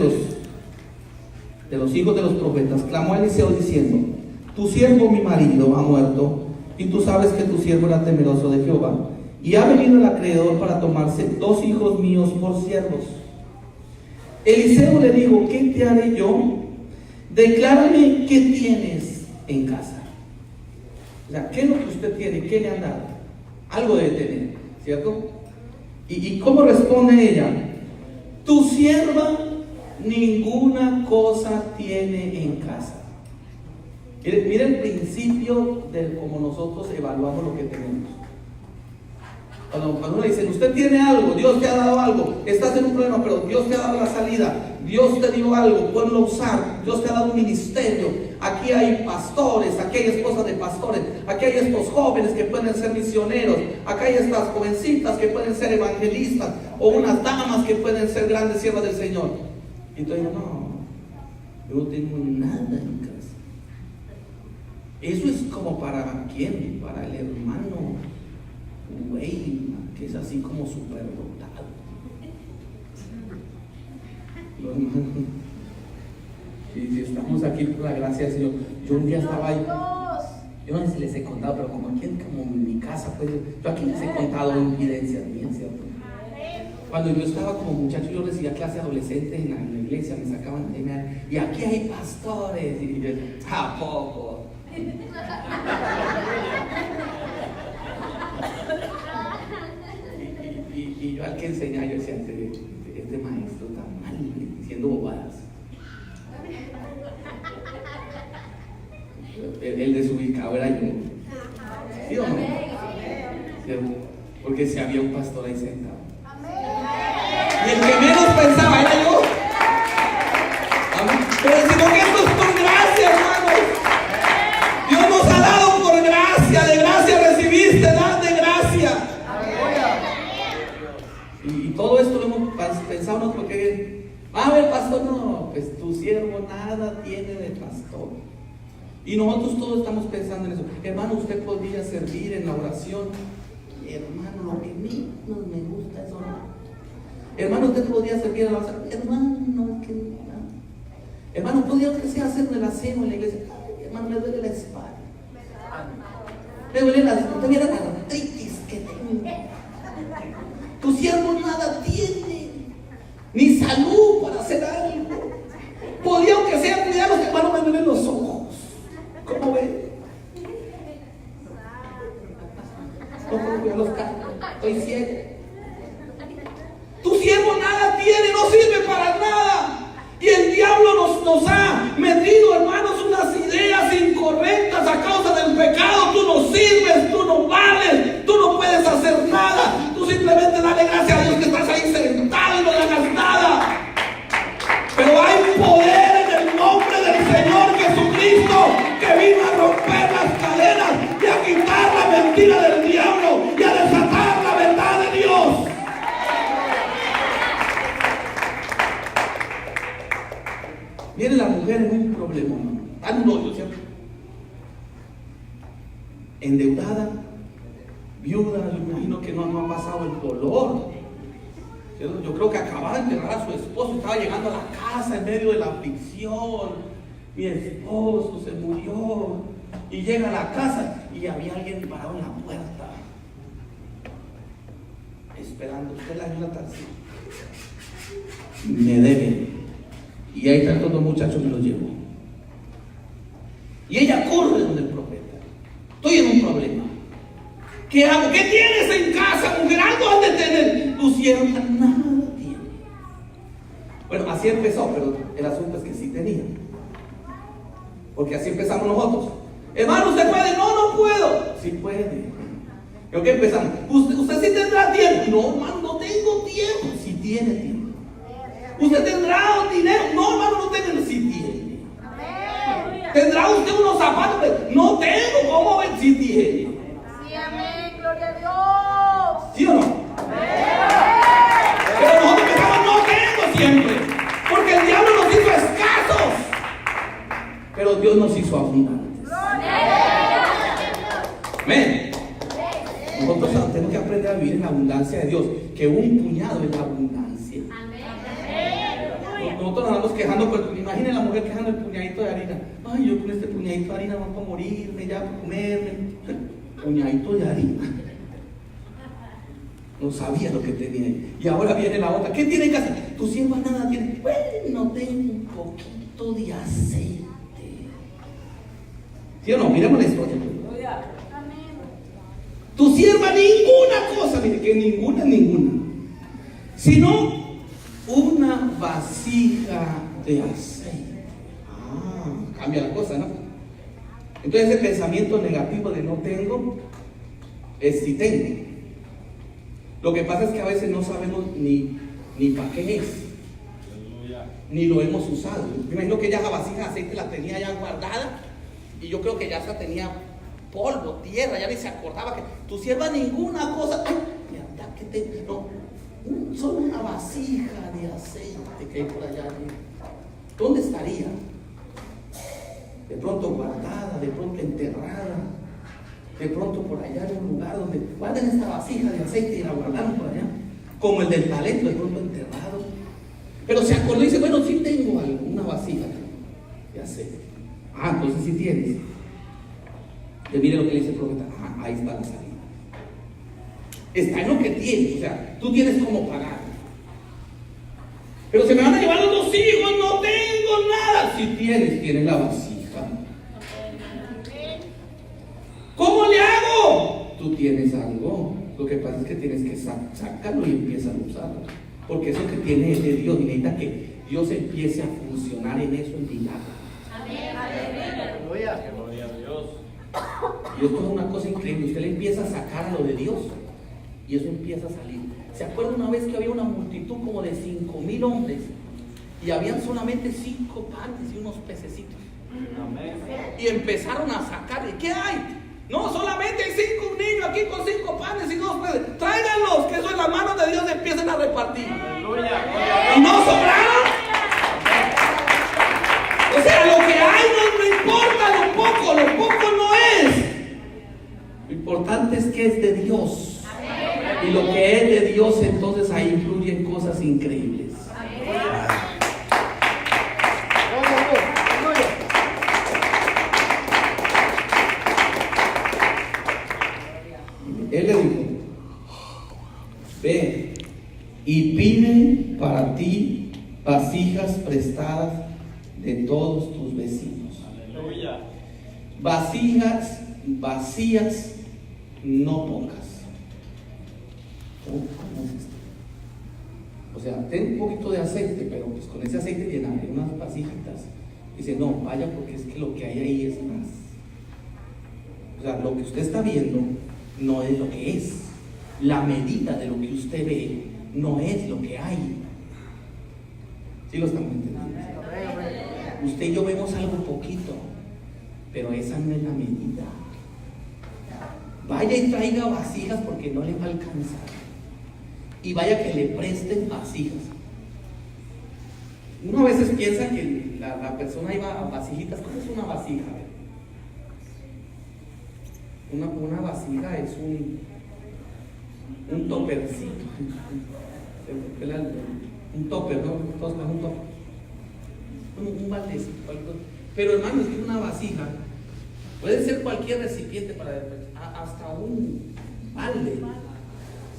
los hijos de los profetas clamó a Eliseo diciendo: tu siervo mi marido ha muerto, y tú sabes que tu siervo era temeroso de Jehová, y ha venido el acreedor para tomarse 2 hijos míos por siervos. Eliseo le dijo: ¿qué te haré yo? Declárame qué tienes en casa. O sea, ¿qué es lo que usted tiene? ¿Qué le han dado? Algo debe tener, ¿cierto? ¿Y cómo responde ella? Tu sierva ninguna cosa tiene en casa. Mire el principio de cómo nosotros evaluamos lo que tenemos. Cuando uno le dice: usted tiene algo, Dios te ha dado algo, estás en un problema, pero Dios te ha dado la salida, Dios te dio algo, ponlo a usar, Dios te ha dado un ministerio, aquí hay pastores, aquí hay esposas de pastores, aquí hay estos jóvenes que pueden ser misioneros, acá hay estas jovencitas que pueden ser evangelistas, o unas damas que pueden ser grandes siervas del Señor. Y entonces no, yo no tengo nada en casa. Eso es como para quién, para el hermano güey, que es así como súper dotado. Y si estamos aquí por la gracia del Señor. Yo un día estaba ahí, yo no sé si les he contado, pero como aquí como en mi casa, pues yo aquí les he contado infidencias bien, ¿cierto? Cuando yo estaba como muchacho, yo recibía clase adolescente en la iglesia, me sacaban y aquí hay pastores, y yo, ¿a poco? Y yo al que enseñaba, yo decía: este maestro está mal, diciendo bobadas. El desubicado era yo. ¿Sí o no? ¿Cierto? Porque si había un pastor ahí sentado. Y el que menos pensaba era yo. Pero sino que esto es por gracia, hermanos. Dios nos ha dado por gracia. De gracia recibiste, dad de gracia. Y todo esto lo hemos pensado, ¿no? Porque, a ver, pastor, no, pues tu siervo nada tiene de pastor. Y nosotros todos estamos pensando en eso. Hermano, usted podría servir en la oración. Hermano, lo que menos me gusta es orar. Hermano, usted podría servir en la oración. Hermano, es que no. Hermano, podría que sea hacer el aseo en la iglesia. Ay, hermano, me duele la espalda. Me duele la artritis que tengo. Tu siervo nada tiene, ni salud para hacer algo. Podría, aunque sea, cuidar los hermanos, me duelen los ojos. ¿Cómo ven? No puedo cuidar los carros, estoy ciego. Tu siervo nada tiene, no sirve para nada. Y el diablo nos ha metido, hermanos, unas ideas incorrectas a causa del pecado. Tú no sirves, tú no vales, tú no puedes hacer nada. Tú simplemente dale gracias a Dios que estás ahí sentado y no le hagas nada. Pero hay poder en el nombre del Señor Jesucristo, que vino a romper las cadenas y a quitar la mentira del diablo y a desatar la verdad de Dios. Viene la mujer en un problema, tan hoyo, ¿cierto? Endeudada, viuda, yo imagino que no ha pasado el dolor. ¿Cierto? Yo creo que acababa de enterrar a su esposo, estaba llegando a la casa en medio de la aflicción. Mi esposo se murió. Y llega a la casa y había alguien parado en la puerta. Es esperando, usted la ayuda así. Me debe. Y ahí están todos los muchachos que los llevó. Y ella corre donde el profeta. Estoy en un problema. ¿Qué hago? ¿Qué tienes en casa, mujer? Algo has de tener. Tu sierva nada tiene. Bueno, así empezó, pero el asunto es que sí tenía. Porque así empezamos nosotros. Hermano, ¿usted puede? No, no puedo. Sí puede. ¿Pero qué empezamos? ¿Usted sí tendrá tiempo? No, hermano, no tengo tiempo. Sí tiene tiempo. ¿Usted tendrá dinero? No, hermano, no tengo. Sí tiene. ¿Tendrá usted unos zapatos? No tengo. ¿Cómo ven? Sí tiene. Sí, amén, gloria a Dios. ¿Sí o no? Pero nosotros pensamos, no tengo siempre. Porque el diablo nos hizo escasos. Pero Dios nos hizo abundantes. Amén. Nosotros tenemos que aprender a vivir en la abundancia de Dios. Que un puñado es la abundancia. Nosotros nos andamos quejando, pero imaginen la mujer quejando el puñadito de harina. Ay, yo con este puñadito de harina voy a morirme, ya para comerme. Puñadito de harina. No sabía lo que tenía. Y ahora viene la otra. ¿Qué tiene que hacer? Tu sierva nada tiene. Bueno, tengo un poquito de aceite. ¿Sí o no? Miremos la historia. Tu sierva ninguna cosa, mire que ninguna, sino una vasija de aceite. Cambia la cosa, ¿no? Entonces ese pensamiento negativo de no tengo es si tengo. Lo que pasa es que a veces no sabemos ni para qué es, ni lo hemos usado. Me imagino que ya la vasija de aceite la tenía ya guardada y yo creo que ya se tenía polvo, tierra, ya ni se acordaba que tu sierva ninguna cosa. Ay, mira, que te. No, solo una vasija de aceite que hay por allá. ¿Dónde estaría? De pronto guardada, de pronto enterrada, de pronto por allá en un lugar donde guarden esta vasija de aceite y la guardaron por allá, como el del talento, de pronto enterrado. Pero se acordó y dice, bueno, sí tengo una vasija de aceite. Entonces sí tienes. Y mire lo que le dice el profeta. Ahí está la salida. Está en lo que tienes, o sea, tú tienes cómo pagar. Pero se me van a llevar los dos hijos, no tengo nada. Si tienes la vasija. ¿Cómo le hago? Tú tienes algo. Lo que pasa es que tienes que sacarlo y empiezas a usarlo. Porque eso que tiene es de Dios y necesita que Dios empiece a funcionar en eso en milagro. Gloria a Dios. Y esto es una cosa increíble. Usted le empieza a sacar a lo de Dios y eso empieza a salir. ¿Se acuerda una vez que había una multitud como de 5,000 hombres y habían solamente 5 panes y unos pececitos? Amén. Y empezaron a sacar. ¿Y qué hay? No, solamente hay 5 niños aquí con 5 panes y 2 peces. Tráiganlos, que eso en las manos de Dios empiezan a repartir. Aleluya. ¿Y no sobraron? O sea, lo que hay no importa, lo poco no es. Lo importante es que es de Dios. Y lo que es de Dios, entonces ahí influyen cosas increíbles. Él le dijo, ve y pide para ti vasijas prestadas de todos tus vecinos. Aleluya. Vasijas vacías, no pocas. ¿Cómo es esto? O sea, ten un poquito de aceite, pero pues con ese aceite llenaré unas vasijitas. Dice, no, vaya porque es que lo que hay ahí es más. O sea, lo que usted está viendo no es lo que es. La medida de lo que usted ve no es lo que hay. ¿Sí lo estamos entendiendo? Usted y yo vemos algo poquito, pero esa no es la medida. Vaya y traiga vasijas porque no le va a alcanzar. Y vaya que le presten vasijas. Uno a veces piensa que la persona iba a vasijitas. ¿Cómo es una vasija? Una vasija es un topercito. Un topper, ¿no? Todos con un topper. Un baldecito. Pero hermano, es que una vasija puede ser cualquier recipiente para hasta un balde.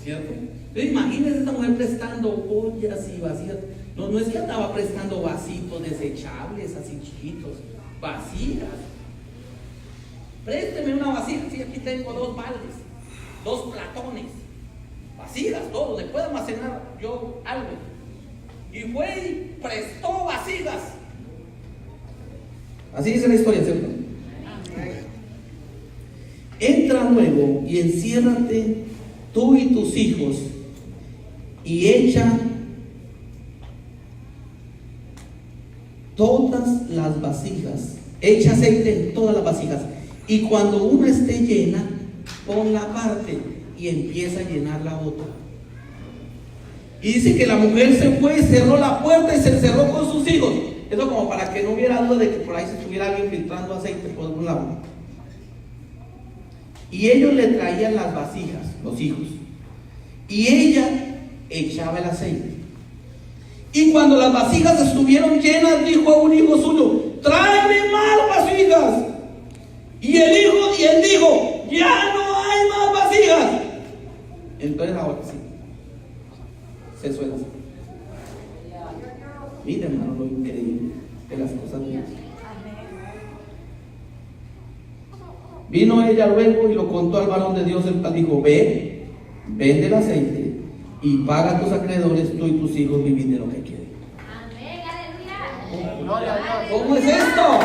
¿cierto? Entonces imagínense esta mujer prestando ollas y vasijas. No es que andaba prestando vasitos desechables, así chiquitos, vasijas. Présteme una vasija, sí, aquí tengo 2 baldes, 2 platones, vasijas, todo, le puedo almacenar yo algo. Y fue y prestó vasijas. Así dice la historia, ¿cierto? Entra luego y enciérrate tú y tus hijos y echa todas las vasijas, echa aceite en todas las vasijas, y cuando una esté llena, ponla aparte y empieza a llenar la otra. Y dice que la mujer se fue y cerró la puerta y se encerró con sus hijos. Eso como para que no hubiera duda de que por ahí se estuviera alguien filtrando aceite por algún lado. Y ellos le traían las vasijas, los hijos, y ella echaba el aceite. Y cuando las vasijas estuvieron llenas, dijo a un hijo suyo: tráeme más vasijas. Y él dijo: ya no hay más vasijas. Entonces ahora sí, se suena así. Mira, hermano, lo increíble de las cosas de Dios. Vino ella luego y lo contó al varón de Dios. Él dijo: ve, vende el aceite y paga a tus acreedores, tú y tus hijos vivid de lo que quieres. Amén, aleluya. ¿Cómo es esto?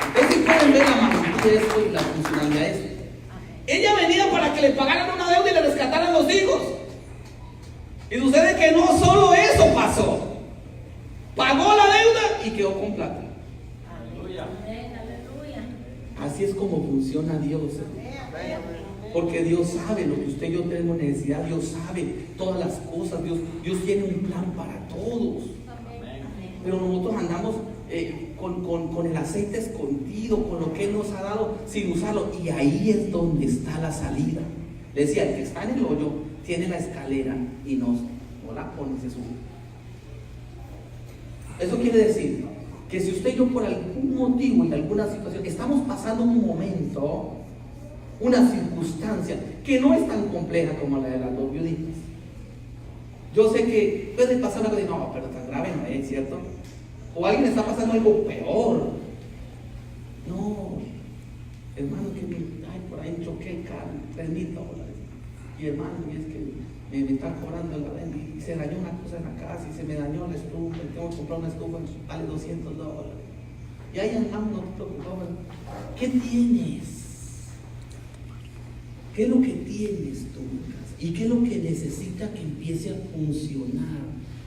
Ustedes pueden ver la magnitud de esto y la funcionalidad de esto. Ella venía para que le pagaran una deuda y le rescataran los hijos. Y sucede que no solo eso pasó. Pagó la deuda y quedó con plata. Así es como funciona Dios. Porque Dios sabe lo que usted y yo tenemos necesidad. Dios sabe todas las cosas. Dios tiene un plan para todos. Pero nosotros andamos con el aceite escondido, con lo que Él nos ha dado sin usarlo. Y ahí es donde está la salida. Le decía: el que está en el hoyo tiene la escalera y no la pone, se sube. Eso quiere decir que si usted y yo por algún motivo y alguna situación estamos pasando un momento, una circunstancia que no es tan compleja como la de las 2 viuditas. Yo sé que puede pasar una cosa y no, pero tan grave no es, ¿cierto? O alguien está pasando algo peor. No, hermano, que por ahí choqué el carro, $3,000. Y hermano, y es que me están cobrando la renta y se dañó una cosa en la casa y se me dañó la estufa y tengo que comprar una estufa, vale $200. Y ahí andamos, no te preocupes. ¿Qué tienes? ¿Qué es lo que tienes tú en casa? ¿Y qué es lo que necesita que empiece a funcionar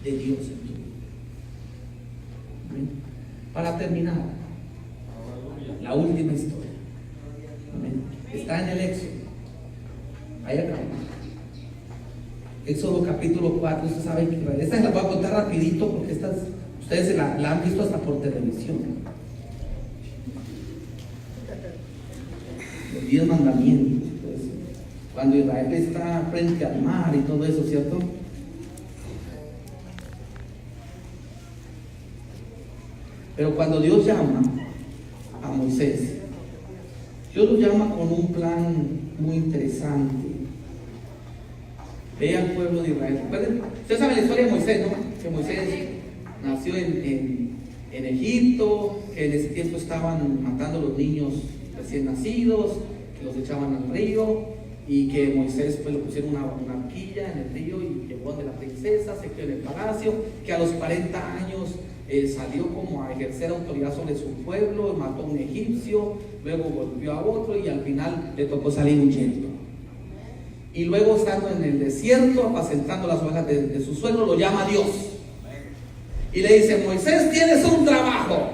de Dios en tu vida? ¿Amén? Para terminar, la última historia. ¿Amén? Está en el Éxodo. Ahí acabamos. Éxodo capítulo 4. Ustedes saben que esta se la voy a contar rapidito porque ustedes la han visto hasta por televisión. Los 10 mandamientos. Pues, cuando Israel está frente al mar y todo eso, ¿cierto? Pero cuando Dios llama a Moisés, Dios lo llama con un plan muy interesante. Ve al pueblo de Israel. Ustedes saben la historia de Moisés, ¿no? Que Moisés nació en Egipto, que en ese tiempo estaban matando a los niños recién nacidos, que los echaban al río, y que Moisés pues lo pusieron una arquilla en el río y llevó de la princesa, se quedó en el palacio, que a los 40 años salió como a ejercer autoridad sobre su pueblo, mató a un egipcio, luego golpeó a otro y al final le tocó salir huyendo. Y luego, estando en el desierto, apacentando las ovejas de su suegro, lo llama Dios. Y le dice: Moisés, tienes un trabajo.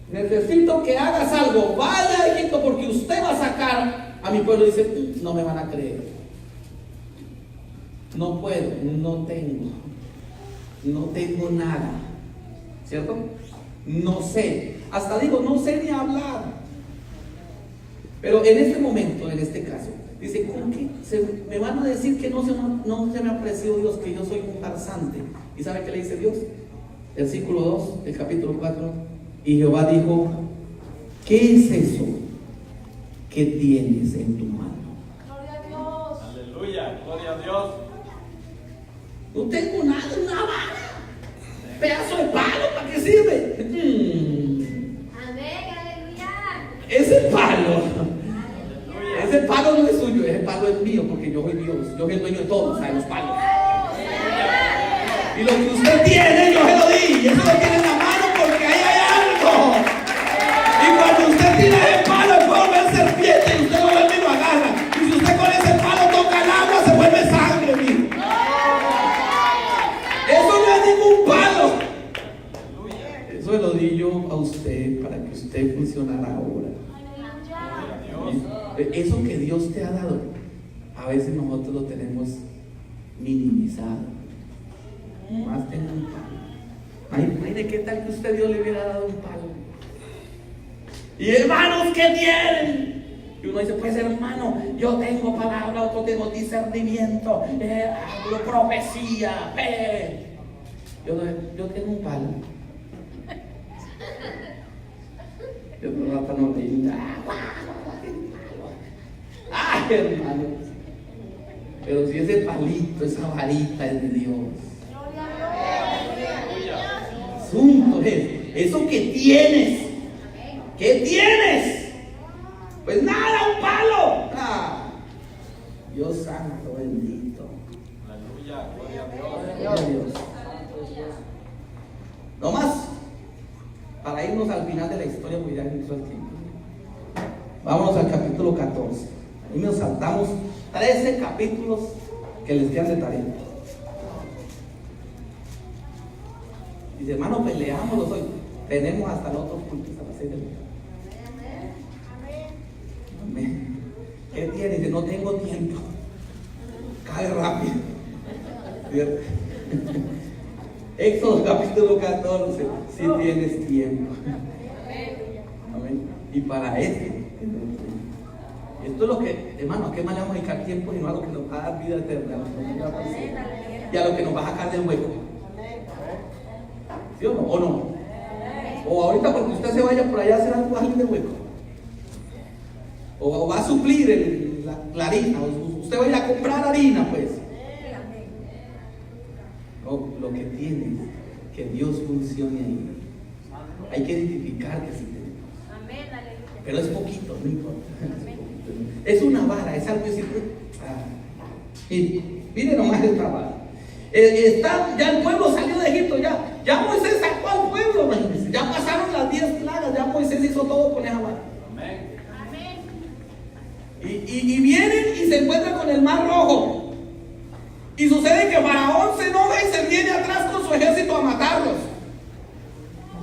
Necesito que hagas algo. Vaya a Egipto porque usted va a sacar a mi pueblo. Dice: no me van a creer. No puedo, no tengo nada. ¿Cierto? No sé. Hasta digo, no sé ni hablar. Pero en este momento, en este caso, dice: ¿con qué? Me van a decir que no se me apreció Dios, que yo soy un farsante. ¿Y sabe qué le dice Dios? Versículo 2 del capítulo 4. Y Jehová dijo: ¿qué es eso ¿qué tienes en tu mano? Gloria a Dios. Aleluya. Gloria a Dios. No tengo nada, una vara. Pedazo de palo, ¿para qué sirve? Amén, aleluya. Ese palo. Aleluya. Ese palo no es suyo, ese palo es mío, porque yo soy Dios, yo soy el dueño de todo, ¿sabe? Los palos. Y lo que usted tiene, yo se lo di, y eso lo tiene en la mano porque ahí hay algo. Y cuando usted tira ese palo, se vuelve serpiente y usted lo vuelve y lo agarra. Y si usted con ese palo toca el agua, se vuelve sangre, mijo. Eso no es ningún palo. Eso se lo di yo a usted para que usted funcionara ahora. Eso que Dios te ha dado, a veces nosotros lo tenemos minimizado. Más tengo un palo. Imagínate qué tal que usted Dios le hubiera dado un palo. Y hermanos, ¿qué tienen? Y uno dice, pues hermano, yo tengo palabra, otro tengo discernimiento, hablo profecía, fe. Yo tengo un palo. Yo no para no reír. Ay, hermano. Pero si ese palito, esa varita es de Dios. Asunto es eso que tienes. ¿Qué tienes? Pues nada, un palo. Dios santo, bendito. Aleluya. Gloria a Dios. Gloria a Dios. No más. Para irnos al final de la historia, pues ya no hizo el tiempo. Vámonos al capítulo 14. Ahí nos saltamos 13 capítulos que les quedan de tarea. Dice, hermano, peleámoslos hoy. Tenemos hasta el otro punto, hasta las 6 de la tarde. Amén. ¿Qué tiene? Dice, no tengo tiempo. Cae rápido. ¿Cierto? Éxodo capítulo 14. Si tienes tiempo. Amén. Y para esto es lo que, hermano, ¿a qué más le vamos a dedicar tiempo? Y no a lo que nos va a dar vida eterna. Y a lo que nos va a sacar del hueco. ¿Sí o no? ¿O no? O ahorita porque usted se vaya por allá a hacer algo del hueco. O va a suplir la harina. O usted va a ir a comprar harina, pues. No, lo que tiene, que Dios funcione ahí. Hay que identificar que sí tenemos. Amén, aleluya. Pero es poquito, no importa. Es una vara, es algo así. Mire nomás esta vara. Ya el pueblo salió de Egipto, ya Moisés sacó al pueblo, imagínense. Ya pasaron las 10 plagas, ya Moisés hizo todo con esa vara. Amén. Y vienen y se encuentran con el mar rojo. Y sucede que Faraón se enoja y se viene atrás con su ejército a matarlos.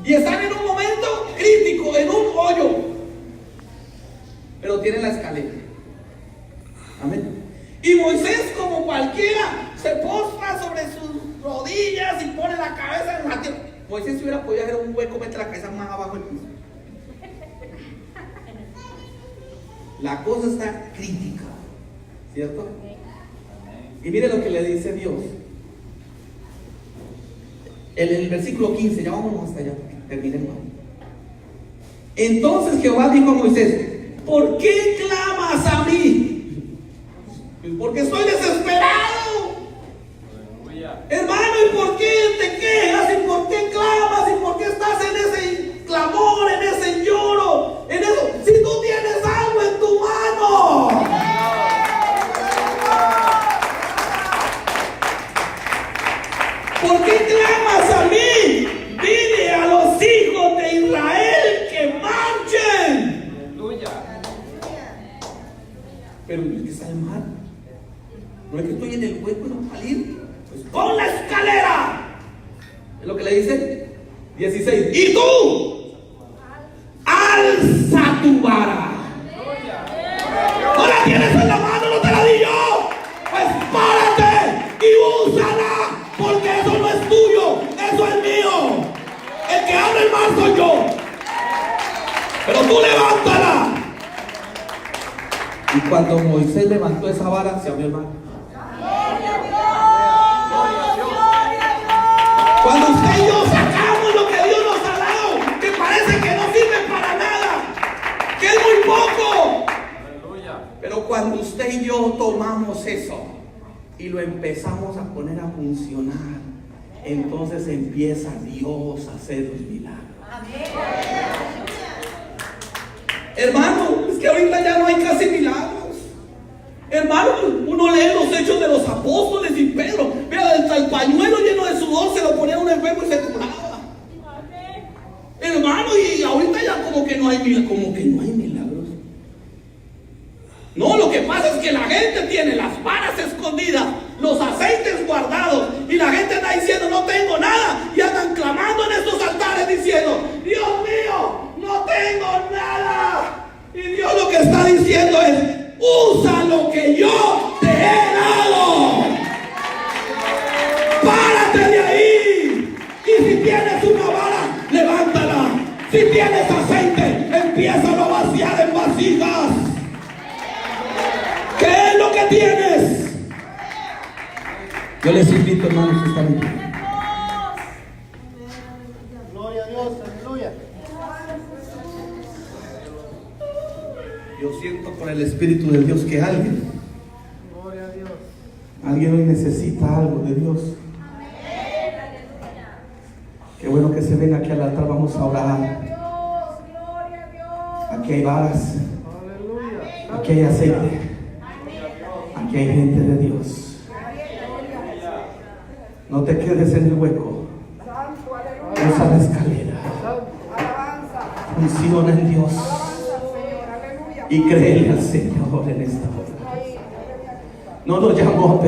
Y están en un momento crítico, en un hoyo. Pero tienen la escalera. Amén. Y Moisés, como cualquiera, se postra sobre sus rodillas y pone la cabeza en la tierra. Moisés, si hubiera podido hacer un hueco, mete la cabeza más abajo del piso. La cosa está crítica, ¿cierto? Y mire lo que le dice Dios. En el versículo 15, ya vamos hasta allá, terminemos. Entonces Jehová dijo a Moisés, ¿por qué clamas a mí? Porque estoy desesperado. Aleluya. Hermano, ¿y por qué te quejas? ¿Y por qué clamas? ¿Y por qué estás en ese clamor, en ese lloro? En eso, si tú tienes algo en tu mano. ¿Por qué clamas a mí? Dile a los hijos de Israel que marchen. Aleluya. Pero no es que está el mar. No es que estoy en el hueco y no puedo salir. Pues pon la escalera. Es lo que le dice 16. Y tú, alza tu vara. No la tienes en la mano, no te la di yo. Pues párate y úsala. Porque eso no es tuyo, eso es mío. El que abre el mar soy yo. Pero tú levántala. Y cuando Moisés levantó esa vara, se abrió el mar. Cuando usted y yo sacamos lo que Dios nos ha dado, que parece que no sirve para nada, que es muy poco, usted y yo tomamos eso y lo empezamos a poner a funcionar, entonces empieza Dios a hacer los milagros. Hermano, es que ahorita ya no hay casi milagros. Hermano, uno lee los hechos de los apóstoles y Pedro, vea, el pañuelo lleno de sudor se lo ponía a un enfermo y se curaba. Hermano, y ahorita ya como que no hay milagros. No, lo que pasa es que la gente tiene las varas escondidas, los aceites guardados, y la gente está diciendo no tengo nada, y andan clamando en estos altares diciendo, Dios mío, no tengo nada. Y Dios lo que está diciendo es, usa lo que yo te he dado. Párate de ahí. Y si tienes una vara, levántala. Si tienes aceite, empieza a vaciar en vasijas. ¿Qué es lo que tienes? Yo les invito, hermanos, que están aquí. Gloria a Dios, aleluya. Yo siento por el Espíritu de Dios que alguien hoy necesita algo de Dios. Qué bueno que se ven aquí al altar, vamos a orar. Aquí hay varas, aquí hay aceite, aquí hay gente de Dios. No te quedes en el hueco, usa la escalera, funciona en Dios y créele al Señor en esta hora. No nos llamó a